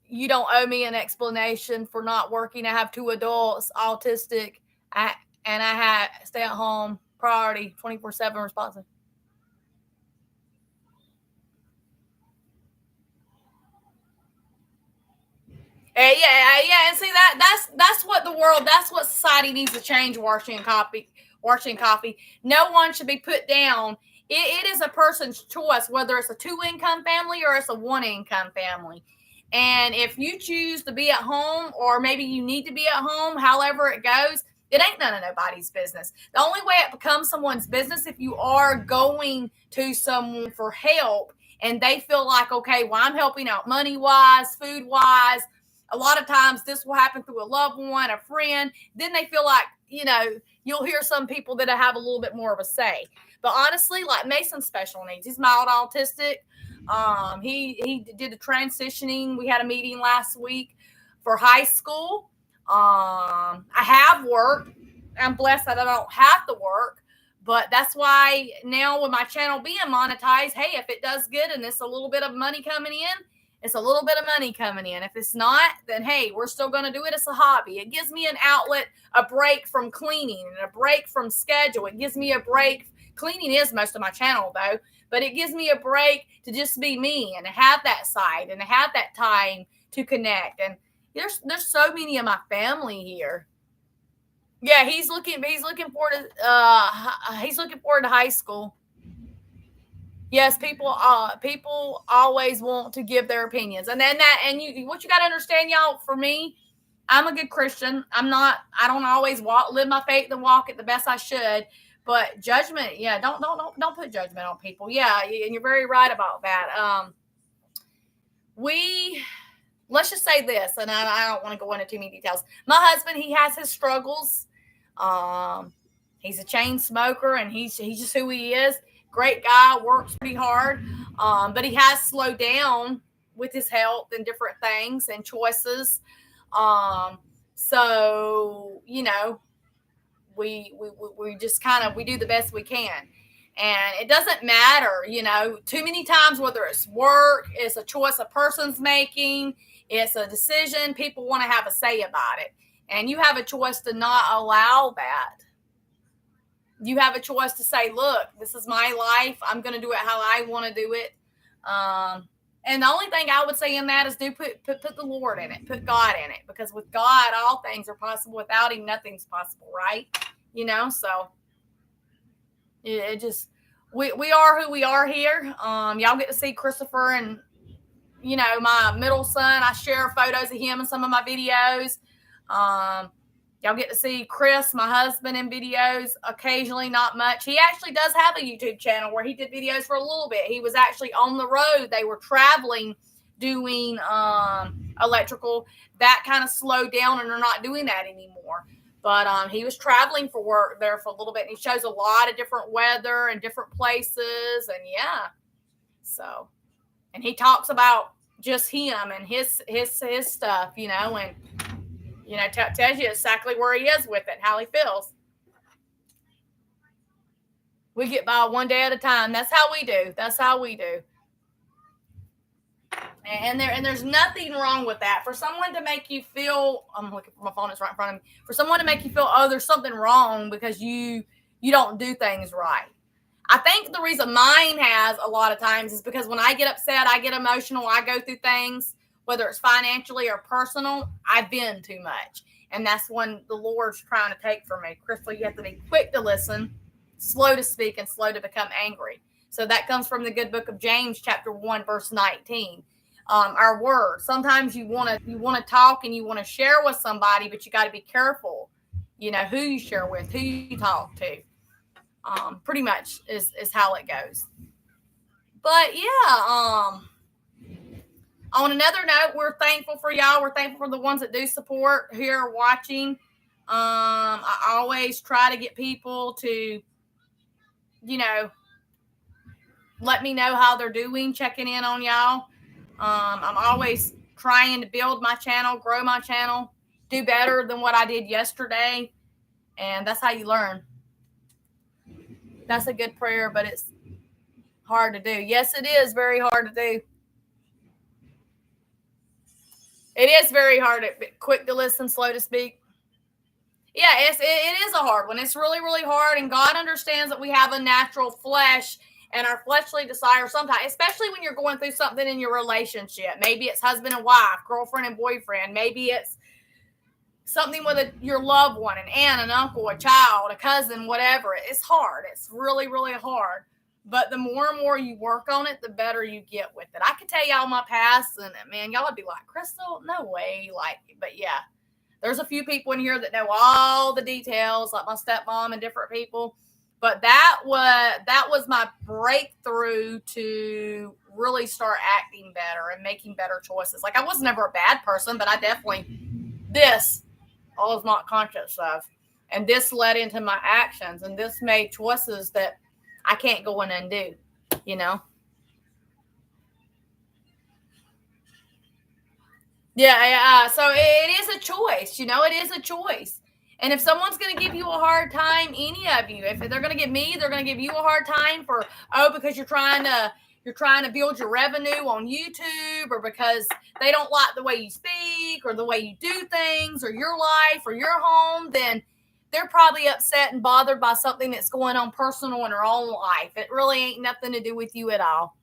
You don't owe me an explanation for not working. I have 2 adults, autistic, and I had stay at home, priority, 24/7 responsive. Yeah, and see that's what the world, that's what society needs to change. Washing coffee. No one should be put down. It is a person's choice, whether it's a 2-income family or it's a 1-income family. And if you choose to be at home, or maybe you need to be at home, however it goes, it ain't none of nobody's business. The only way it becomes someone's business, if you are going to someone for help and they feel like, okay, well, I'm helping out money-wise, food-wise. A lot of times this will happen through a loved one, a friend. Then they feel like, you'll hear some people that have a little bit more of a say. But honestly, like Mason's special needs. He's mild autistic. He did a transitioning. We had a meeting last week for high school. I have work. I'm blessed that I don't have to work, but that's why now with my channel being monetized, hey, if it does good and it's a little bit of money coming in, it's a little bit of money coming in. If it's not, then hey, we're still going to do it as a hobby. It gives me an outlet, a break from cleaning, and a break from schedule. It gives me a break. Cleaning is most of my channel though, but it gives me a break to just be me and to have that side and to have that time to connect. And there's so many of my family here. Yeah, he's looking forward to high school. Yes, people always want to give their opinions. And then what you got to understand, y'all, for me, I'm a good Christian. I don't always live my faith and walk it the best I should, but judgment, yeah, don't put judgment on people. Yeah, and you're very right about that. Let's just say this, and I don't want to go into too many details. My husband, he has his struggles. He's a chain smoker, and he's just who he is. Great guy, works pretty hard, but he has slowed down with his health and different things and choices. So we just we do the best we can. And it doesn't matter, too many times, whether it's work, it's a choice a person's making, it's a decision, people want to have a say about it. And you have a choice to not allow that. You have a choice to say, look, this is my life. I'm going to do it how I want to do it. And the only thing I would say in that is put the Lord in it, put God in it, because with God, all things are possible. Without him, nothing's possible, right? So it just, we are who we are here. Y'all get to see Christopher and, my middle son. I share photos of him in some of my videos. Y'all get to see Chris, my husband, in videos occasionally, not much. He actually does have a YouTube channel where he did videos for a little bit. He was actually on the road. They were traveling, doing electrical. That kind of slowed down, and they're not doing that anymore. But he was traveling for work there for a little bit, and he shows a lot of different weather and different places, and yeah. So, and he talks about just him and his stuff, and tells you exactly where he is with it, how he feels. We get by one day at a time. That's how we do. And there's nothing wrong with that. For someone to make you feel, I'm looking for my phone, it's right in front of me. For someone to make you feel, there's something wrong because you don't do things right. I think the reason mine has a lot of times is because when I get upset, I get emotional, I go through things, whether it's financially or personal, I bend too much. And that's when the Lord's trying to take from me. Crystal, you have to be quick to listen, slow to speak, and slow to become angry. So that comes from the good book of James, chapter 1, verse 19. Our words. Sometimes you want to talk and you want to share with somebody, but you got to be careful, who you share with, who you talk to. Pretty much is how it goes. But yeah, on another note, we're thankful for y'all. We're thankful for the ones that do support here watching. I always try to get people to, let me know how they're doing, checking in on y'all. I'm always trying to build my channel, grow my channel, do better than what I did yesterday. And that's how you learn. That's a good prayer, but it's hard to do. Yes, it is very hard to do. It is very hard. Quick to listen, slow to speak. Yeah, it is a hard one. It's really, really hard. And God understands that we have a natural flesh and our fleshly desires sometimes, especially when you're going through something in your relationship. Maybe it's husband and wife, girlfriend and boyfriend. Maybe it's something with your loved one, an aunt, an uncle, a child, a cousin, whatever. It's hard. It's really, really hard. But the more and more you work on it, the better you get with it. I could tell y'all my past, and man, y'all would be like, Crystal, no way. But yeah, there's a few people in here that know all the details, like my stepmom and different people. But that was my breakthrough to really start acting better and making better choices. Like, I was never a bad person, but I was not conscious of. And this led into my actions, and this made choices that I can't go in and do, Yeah. So it is a choice, it is a choice. And if someone's going to give you a hard time, any of you, if they're going to give me, they're going to give you a hard time because you're trying to build your revenue on YouTube, or because they don't like the way you speak or the way you do things or your life or your home, then they're probably upset and bothered by something that's going on personal in their own life. It really ain't nothing to do with you at all.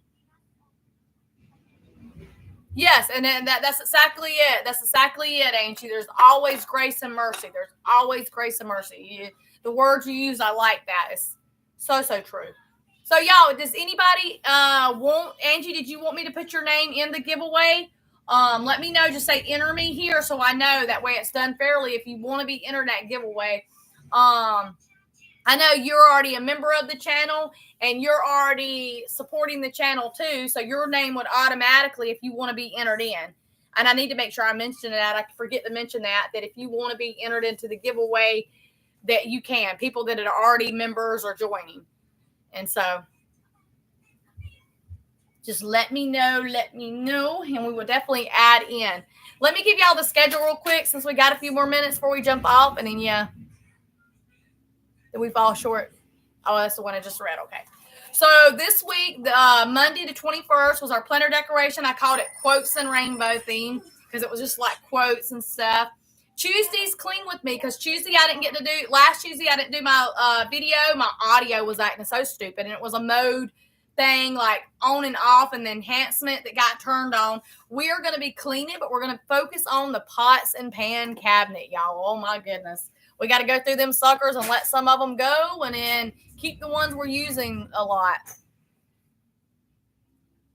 Yes, and then that's exactly it. That's exactly it, ain't you? There's always grace and mercy. There's always grace and mercy. The words you use, I like that. It's so true. So, y'all, does anybody Angie, did you want me to put your name in the giveaway? Let me know. Just say enter me here so I know. That way it's done fairly if you want to be entered that giveaway. I know you're already a member of the channel and you're already supporting the channel too. So your name would automatically, if you want to be entered in. And I need to make sure I mention that. I forget to mention that if you want to be entered into the giveaway, that you can. People that are already members are joining. And so just let me know, and we will definitely add in. Let me give y'all the schedule real quick since we got a few more minutes before we jump off. And then, yeah, that we fall short. Oh, that's the one I just read. Okay. So this week, Monday the 21st was our planner decoration. I called it Quotes and Rainbow theme because it was just like quotes and stuff. Tuesday's clean with me because last Tuesday I didn't do my video. My audio was acting so stupid, and it was a mode thing, like on and off, and the enhancement that got turned on. We are going to be cleaning, but we're going to focus on the pots and pan cabinet, y'all. Oh my goodness. we got to go through them suckers and let some of them go, and then keep the ones we're using a lot.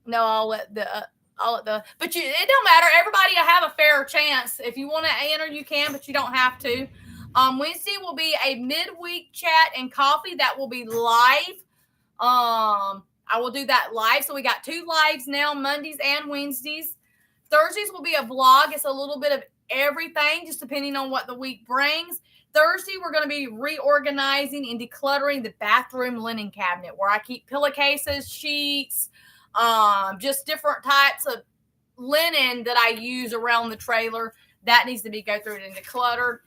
No, I'll let the, but it don't matter. Everybody will have a fair chance. If you want to enter, you can, but you don't have to. Wednesday will be a midweek chat and coffee that will be live. I will do that live. So we got 2 lives now, Mondays and Wednesdays. Thursdays will be a vlog. It's a little bit of everything, just depending on what the week brings. Thursday, we're going to be reorganizing and decluttering the bathroom linen cabinet where I keep pillowcases, sheets, just different types of linen that I use around the trailer. That needs to be go through and decluttered.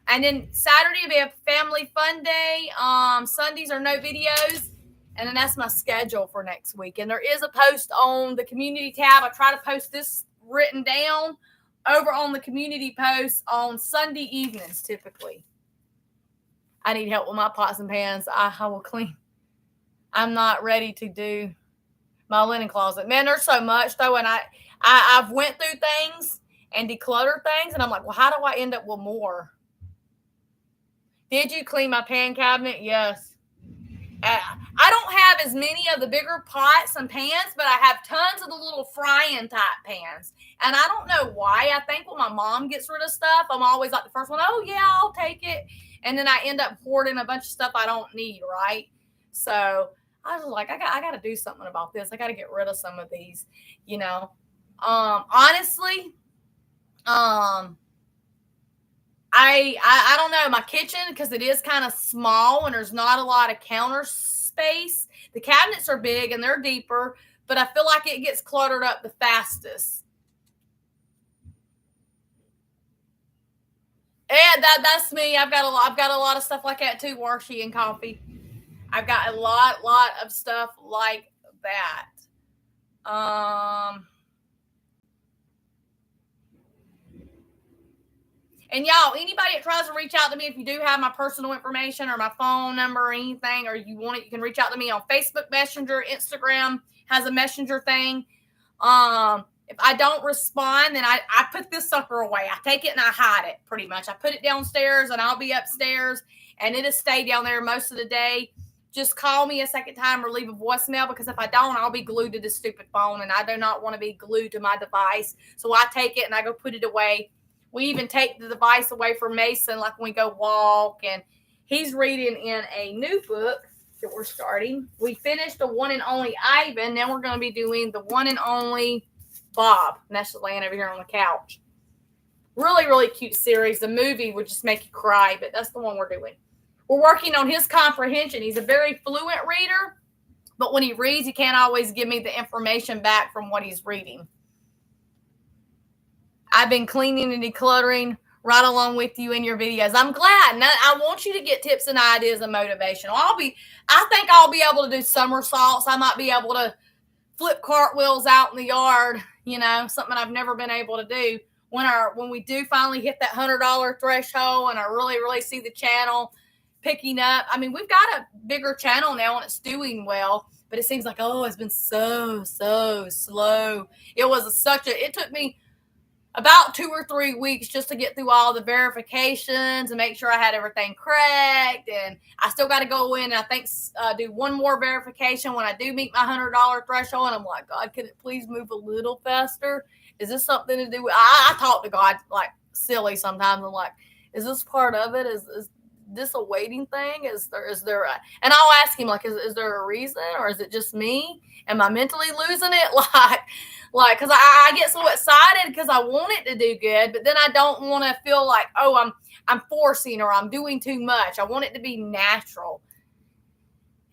And then Saturday will be a family fun day. Sundays are no videos. And then that's my schedule for next week. And there is a post on the community tab. I try to post this written down over on the community post on Sunday evenings typically. I need help with my pots and pans. I will clean. I'm not ready to do my linen closet. Man, there's so much though. And I've went through things and decluttered things. And I'm like, well, how do I end up with more? Did you clean my pan cabinet? Yes. I don't have as many of the bigger pots and pans, but I have tons of the little frying type pans. And I don't know why. I think when my mom gets rid of stuff, I'm always like the first one, oh, yeah, I'll take it. And then I end up hoarding a bunch of stuff I don't need, right? So I was like, I got to do something about this. I got to get rid of some of these, you know. Honestly, I don't know, my kitchen, because it is kind of small and there's not a lot of counter space. The cabinets are big and they're deeper, but I feel like it gets cluttered up the fastest. Yeah, that's me. I've got a lot of stuff like that too, Warshy and coffee. I've got a lot of stuff like that. And y'all, anybody that tries to reach out to me, if you do have my personal information or my phone number or anything, or you want it, you can reach out to me on Facebook Messenger. Instagram has a messenger thing. If I don't respond, then I put this sucker away. I take it and I hide it pretty much. I put it downstairs and I'll be upstairs and it'll stay down there most of the day. Just call me a second time or leave a voicemail, because if I don't, I'll be glued to this stupid phone and I do not want to be glued to my device. So I take it and I go put it away. We even take the device away from Mason, like when we go walk, and he's reading in a new book that we're starting. We finished the One and Only Ivan. Now we're going to be doing the One and Only Bob. And that's just laying over here on the couch. Really, really cute series. The movie would just make you cry, but that's the one we're doing. We're working on his comprehension. He's a very fluent reader, but when he reads, he can't always give me the information back from what he's reading. I've been cleaning and decluttering right along with you in your videos. I'm glad. And I want you to get tips and ideas and motivation. I think I'll be able to do somersaults. I might be able to flip cartwheels out in the yard, you know, something I've never been able to do. When we do finally hit that $100 threshold and I really, really see the channel picking up. I mean, we've got a bigger channel now and it's doing well, but it seems like, it's been so slow. It took me about 2 or 3 weeks just to get through all the verifications and make sure I had everything correct. And I still got to go in and I think do one more verification when I do meet my $100 threshold. And I'm like, God, can it please move a little faster? Is this something to do with, I talk to God like silly sometimes. I'm like, is this part of it? Is this a waiting thing? Is there and I'll ask him, like, is there a reason, or is it just me? Am I mentally losing it? Like, because I get so excited because I want it to do good, but then I don't want to feel like, I'm forcing or I'm doing too much. I want it to be natural.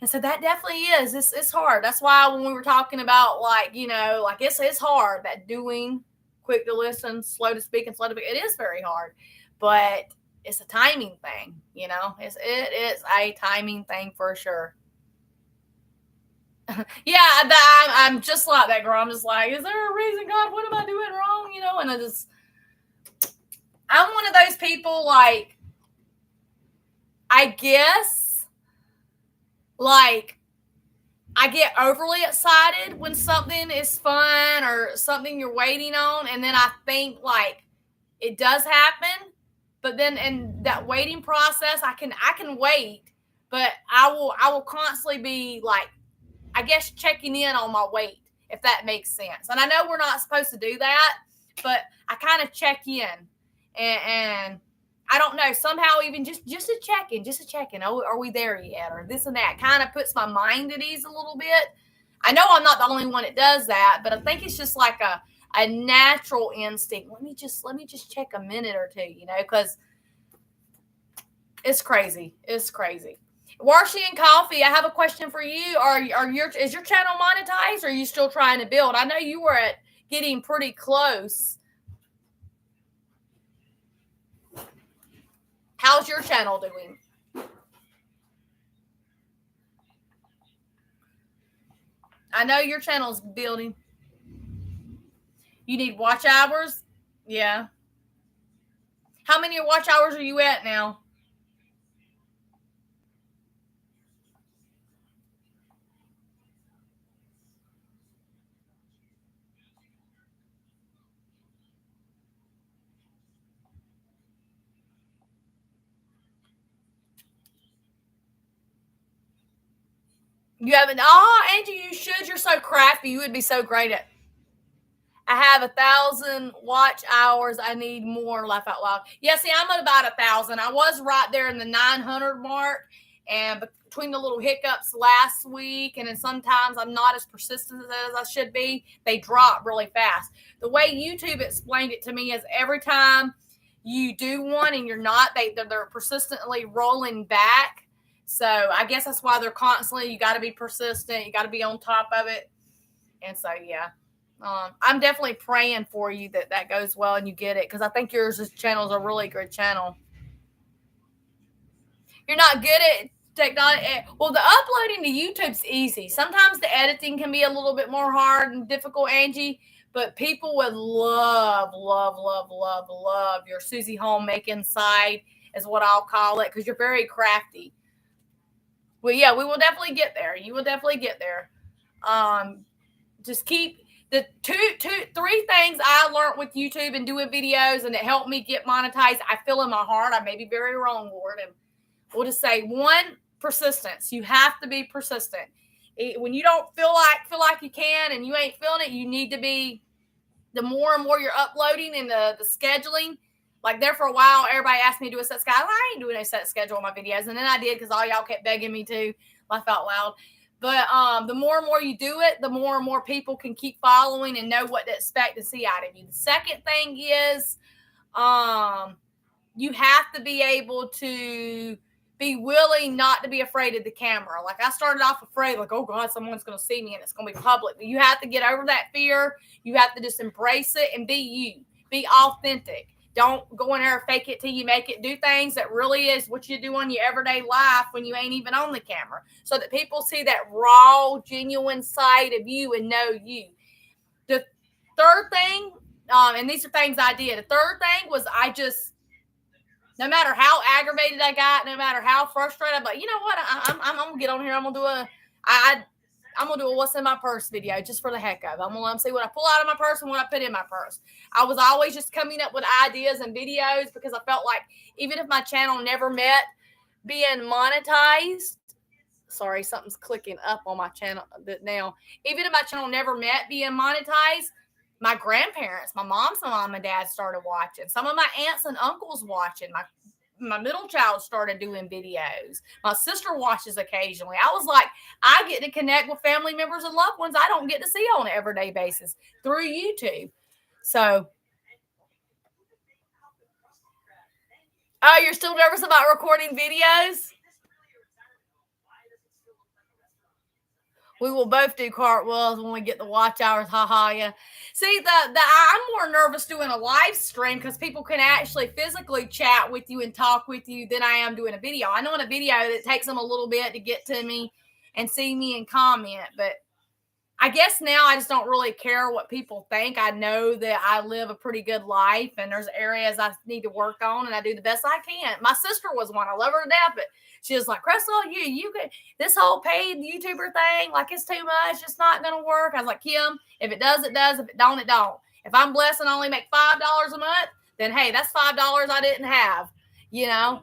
And so that definitely is. It's hard. That's why when we were talking about, like, you know, like it's hard, that doing, quick to listen, slow to speak, and slow to speak. It is very hard, but it's a timing thing, you know. It is a timing thing for sure. Yeah, I'm just like that girl. I'm just like, is there a reason, God? What am I doing wrong? You know, and I'm one of those people, like, I guess, like, I get overly excited when something is fun or something you're waiting on, and then I think, like, it does happen, But then in that waiting process, I can wait, but I will constantly be like, I guess, checking in on my weight, if that makes sense. And I know we're not supposed to do that, but I kind of check in, and I don't know, somehow even just a check-in. Oh, are we there yet? Or this and that kind of puts my mind at ease a little bit. I know I'm not the only one that does that, but I think it's just like a natural instinct. Let me just check a minute or two, because it's crazy. It's crazy. Warshy and Coffee, I have a question for you. Is your channel monetized, or are you still trying to build? I know you were getting pretty close. How's your channel doing? I know your channel's building. You need watch hours? Yeah. How many watch hours are you at now? You haven't? Oh, Angie, you should. You're so crafty. You would be so great at. I have 1,000 watch hours. I need more. Laugh out loud. Yeah, see, I'm at about 1,000. I was right there in the 900 mark, and between the little hiccups last week, and then sometimes I'm not as persistent as I should be, they drop really fast. The way YouTube explained it to me is every time you do one and you're not, they're persistently rolling back. So I guess that's why they're constantly, you got to be persistent. You got to be on top of it. And so, yeah, I'm definitely praying for you that goes well and you get it. Cause I think this channel is a really good channel. You're not good at technology. Well, the uploading to YouTube's easy. Sometimes the editing can be a little bit more hard and difficult, Angie, but people would love your Susie Homemaking side is what I'll call it. Cause you're very crafty. Well, yeah, we will definitely get there. You will definitely get there. Just keep the three things I learned with YouTube and doing videos, and it helped me get monetized. I feel in my heart. I may be very wrong, Lord, and we'll just say one: persistence. You have to be persistent. When you don't feel like you can, and you ain't feeling it, you need to be. The more and more you're uploading and the scheduling. Like there for a while, everybody asked me to do a set schedule. I ain't doing a set schedule on my videos. And then I did because all y'all kept begging me to. Laugh out loud. But the more and more you do it, the more and more people can keep following and know what to expect to see out of you. The second thing is you have to be able to be willing not to be afraid of the camera. Like I started off afraid, like, oh God, someone's going to see me and it's going to be public. But you have to get over that fear. You have to just embrace it and be you. Be authentic. Don't go in there and fake it till you make it. Do things that really is what you do in your everyday life when you ain't even on the camera, so that people see that raw, genuine side of you and know you. The third thing, and these are things I did. The third thing was no matter how aggravated I got, no matter how frustrated, I'm like, you know what? I'm going to get on here. I'm going to do I'm going to do a what's in my purse video just for the heck of it. I'm going to see what I pull out of my purse and what I put in my purse. I was always just coming up with ideas and videos because I felt like even if my channel never met being monetized, sorry, something's clicking up on my channel now. Even if my channel never met being monetized, my grandparents, my mom's mom and dad started watching. Some of my aunts and uncles watching. My middle child started doing videos. My sister watches occasionally. I was like, I get to connect with family members and loved ones I don't get to see on an everyday basis through YouTube. So, oh, you're still nervous about recording videos? We will both do cartwheels when we get the watch hours. Ha ha, yeah. See, I'm more nervous doing a live stream because people can actually physically chat with you and talk with you than I am doing a video. I know in a video that takes them a little bit to get to me and see me and comment, but I guess now I just don't really care what people think. I know that I live a pretty good life and there's areas I need to work on and I do the best I can. My sister was one. I love her to death, but she was like, Crystal, you could, this whole paid YouTuber thing, like it's too much. It's not going to work. I was like, Kim, if it does, it does. If it don't, it don't. If I'm blessed and only make $5 a month, then hey, that's $5 I didn't have, you know.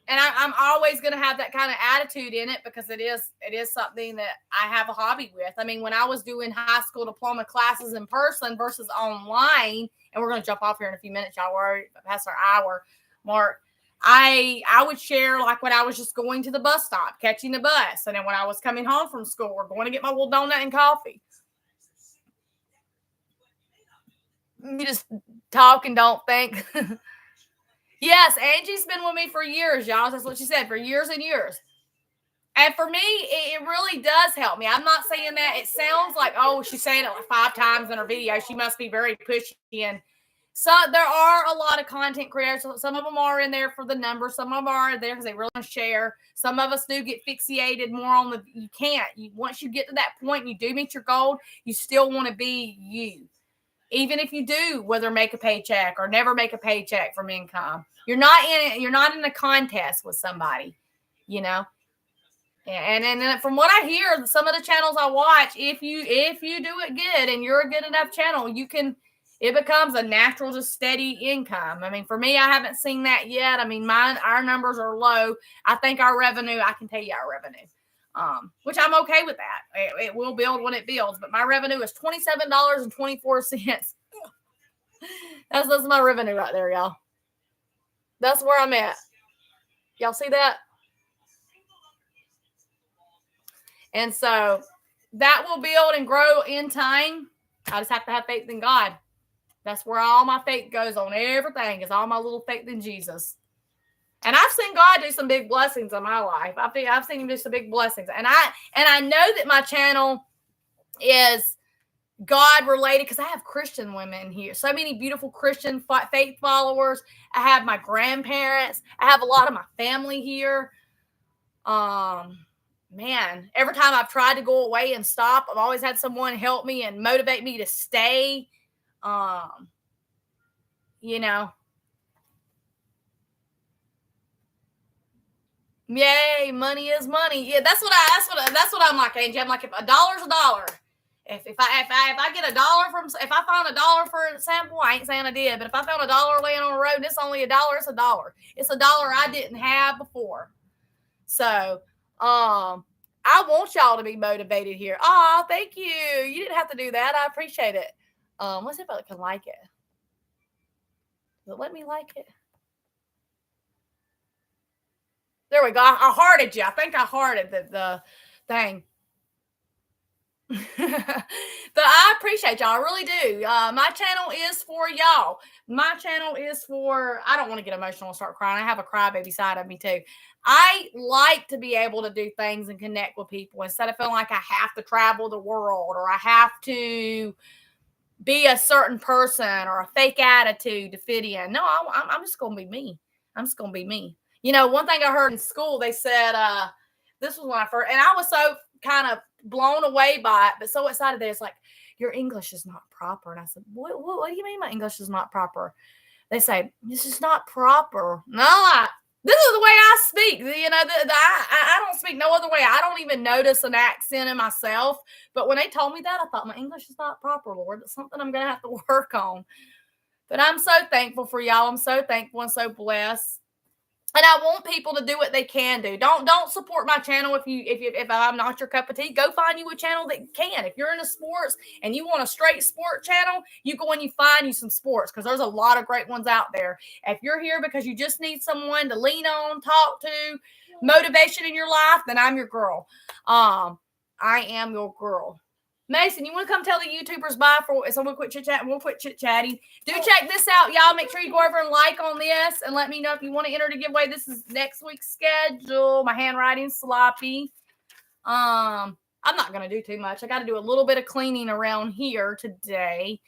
And I'm always going to have that kind of attitude in it because it is something that I have a hobby with. I mean, when I was doing high school diploma classes in person versus online, and we're going to jump off here in a few minutes, y'all. We're already past our hour mark. I would share like when I was just going to the bus stop, catching the bus, and then when I was coming home from school, we're going to get my little donut and coffee. You just talk and don't think. Yes, Angie's been with me for years, y'all. That's what she said, for years and years. And for me, it really does help me. I'm not saying that. It sounds like, oh, she's saying it like 5 times in her video. She must be very pushy. And so there are a lot of content creators. Some of them are in there for the numbers. Some of them are there because they really want to share. Some of us do get fixated more on the, you can't. Once you get to that point and you do meet your goal, you still want to be you. Even if you do, whether make a paycheck or never make a paycheck from income, you're not in it. You're not in a contest with somebody, you know. And from what I hear, some of the channels I watch, if you do it good and you're a good enough channel, it becomes a natural, just steady income. I mean, for me, I haven't seen that yet. I mean, our numbers are low. I think our revenue, I can tell you our revenue. Which I'm okay with that. It will build when it builds, but my revenue is $27.24. That's my revenue right there, y'all. That's where I'm at. Y'all see that? And so that will build and grow in time. I just have to have faith in God. That's where all my faith goes on everything, is all my little faith in Jesus. And I've seen God do some big blessings in my life. I've seen him do some big blessings. And I know that my channel is God related because I have Christian women here. So many beautiful Christian faith followers. I have my grandparents. I have a lot of my family here. Man, every time I've tried to go away and stop, I've always had someone help me and motivate me to stay. You know. Yay, money is money. Yeah, that's what I'm like, Angie. I'm like, if $1 is $1. If I get $1 if I found $1 for a sample, I ain't saying I did, but if I found $1 laying on the road and it's only $1, it's $1. It's $1 I didn't have before. So, I want y'all to be motivated here. Oh, thank you. You didn't have to do that. I appreciate it. Let's see if I can like it. Will it let me like it? There we go. I hearted you. I think I hearted the thing. But I appreciate y'all. I really do. My channel is for y'all. My channel is for, I don't want to get emotional and start crying. I have a crybaby side of me too. I like to be able to do things and connect with people instead of feeling like I have to travel the world or I have to be a certain person or a fake attitude to fit in. No, I'm just going to be me. I'm just going to be me. You know, one thing I heard in school, they said, this was when I first, and I was so kind of blown away by it, but so excited that it's like, your English is not proper. And I said, what do you mean my English is not proper? They say, this is not proper. No, this is the way I speak. You know, I don't speak no other way. I don't even notice an accent in myself. But when they told me that, I thought, my English is not proper, Lord. It's something I'm going to have to work on. But I'm so thankful for y'all. I'm so thankful and so blessed. And I want people to do what they can do. Don't support my channel if I'm not your cup of tea. Go find you a channel that can. If you're into sports and you want a straight sport channel, you go and you find you some sports because there's a lot of great ones out there. If you're here because you just need someone to lean on, talk to, motivation in your life, then I'm your girl. I am your girl. Mason, you want to come tell the YouTubers bye so we'll quit chit-chatting? We'll quit chit-chatting. Do check this out, y'all. Make sure you go over and like on this and let me know if you want to enter the giveaway. This is next week's schedule. My handwriting's sloppy. I'm not going to do too much. I got to do a little bit of cleaning around here today.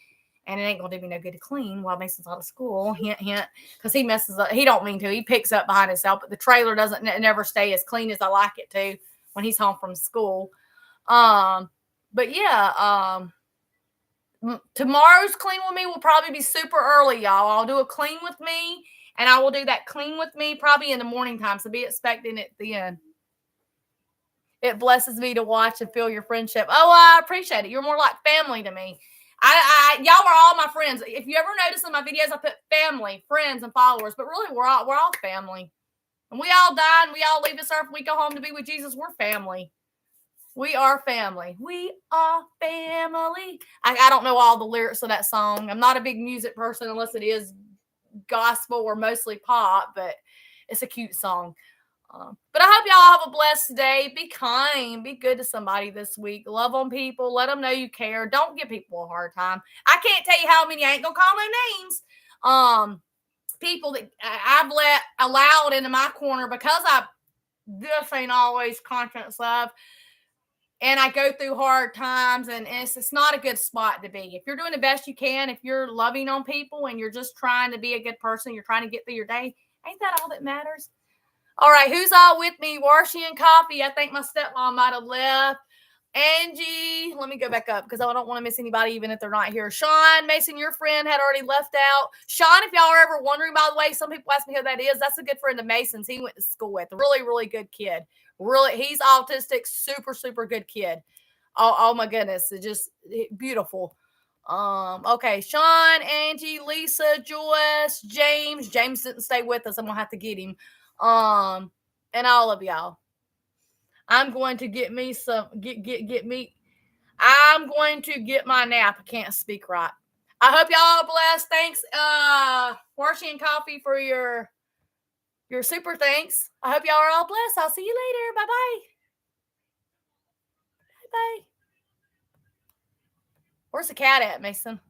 And it ain't going to do me no good to clean while Mason's out of school. Hint, hint. Because he messes up. He don't mean to. He picks up behind himself. But the trailer doesn't never stay as clean as I like it to when he's home from school. But yeah, tomorrow's clean with me will probably be super early, y'all. I'll do a clean with me, and I will do that clean with me probably in the morning time. So be expecting it at the end. It blesses me to watch and feel your friendship. Oh, I appreciate it. You're more like family to me. Y'all are all my friends. If you ever notice in my videos, I put family, friends, and followers, but really we're all family. And we all die and we all leave this earth. We go home to be with Jesus. We're family. We are family. We are family. I don't know all the lyrics of that song. I'm not a big music person unless it is gospel or mostly pop, but it's a cute song. But I hope y'all have a blessed day. Be kind. Be good to somebody this week. Love on people. Let them know you care. Don't give people a hard time. I can't tell you how many. I ain't gonna call no names. People that I've allowed into my corner because this ain't always conscience love. And I go through hard times, and it's not a good spot to be. If you're doing the best you can, if you're loving on people and you're just trying to be a good person, you're trying to get through your day, ain't that all that matters? All right, who's all with me? Warshy and Coffee. I think my stepmom might have left. Angie, let me go back up because I don't want to miss anybody even if they're not here. Sean, Mason, your friend had already left out. Sean, if y'all are ever wondering, by the way, some people ask me who that is. That's a good friend of Mason's. He went to school with. Really, really good kid. Really, he's autistic. Super, super good kid. Oh my goodness. It's just beautiful. Okay, Sean, Angie, Lisa, Joyce, James. James didn't stay with us. I'm gonna have to get him. And all of y'all. I'm going to get me some get me. I'm going to get my nap. I can't speak right. I hope y'all are blessed. Thanks, Warshy and Coffee, for your super thanks. I hope y'all are all blessed. I'll see you later. Bye-bye. Bye-bye. Where's the cat at, Mason?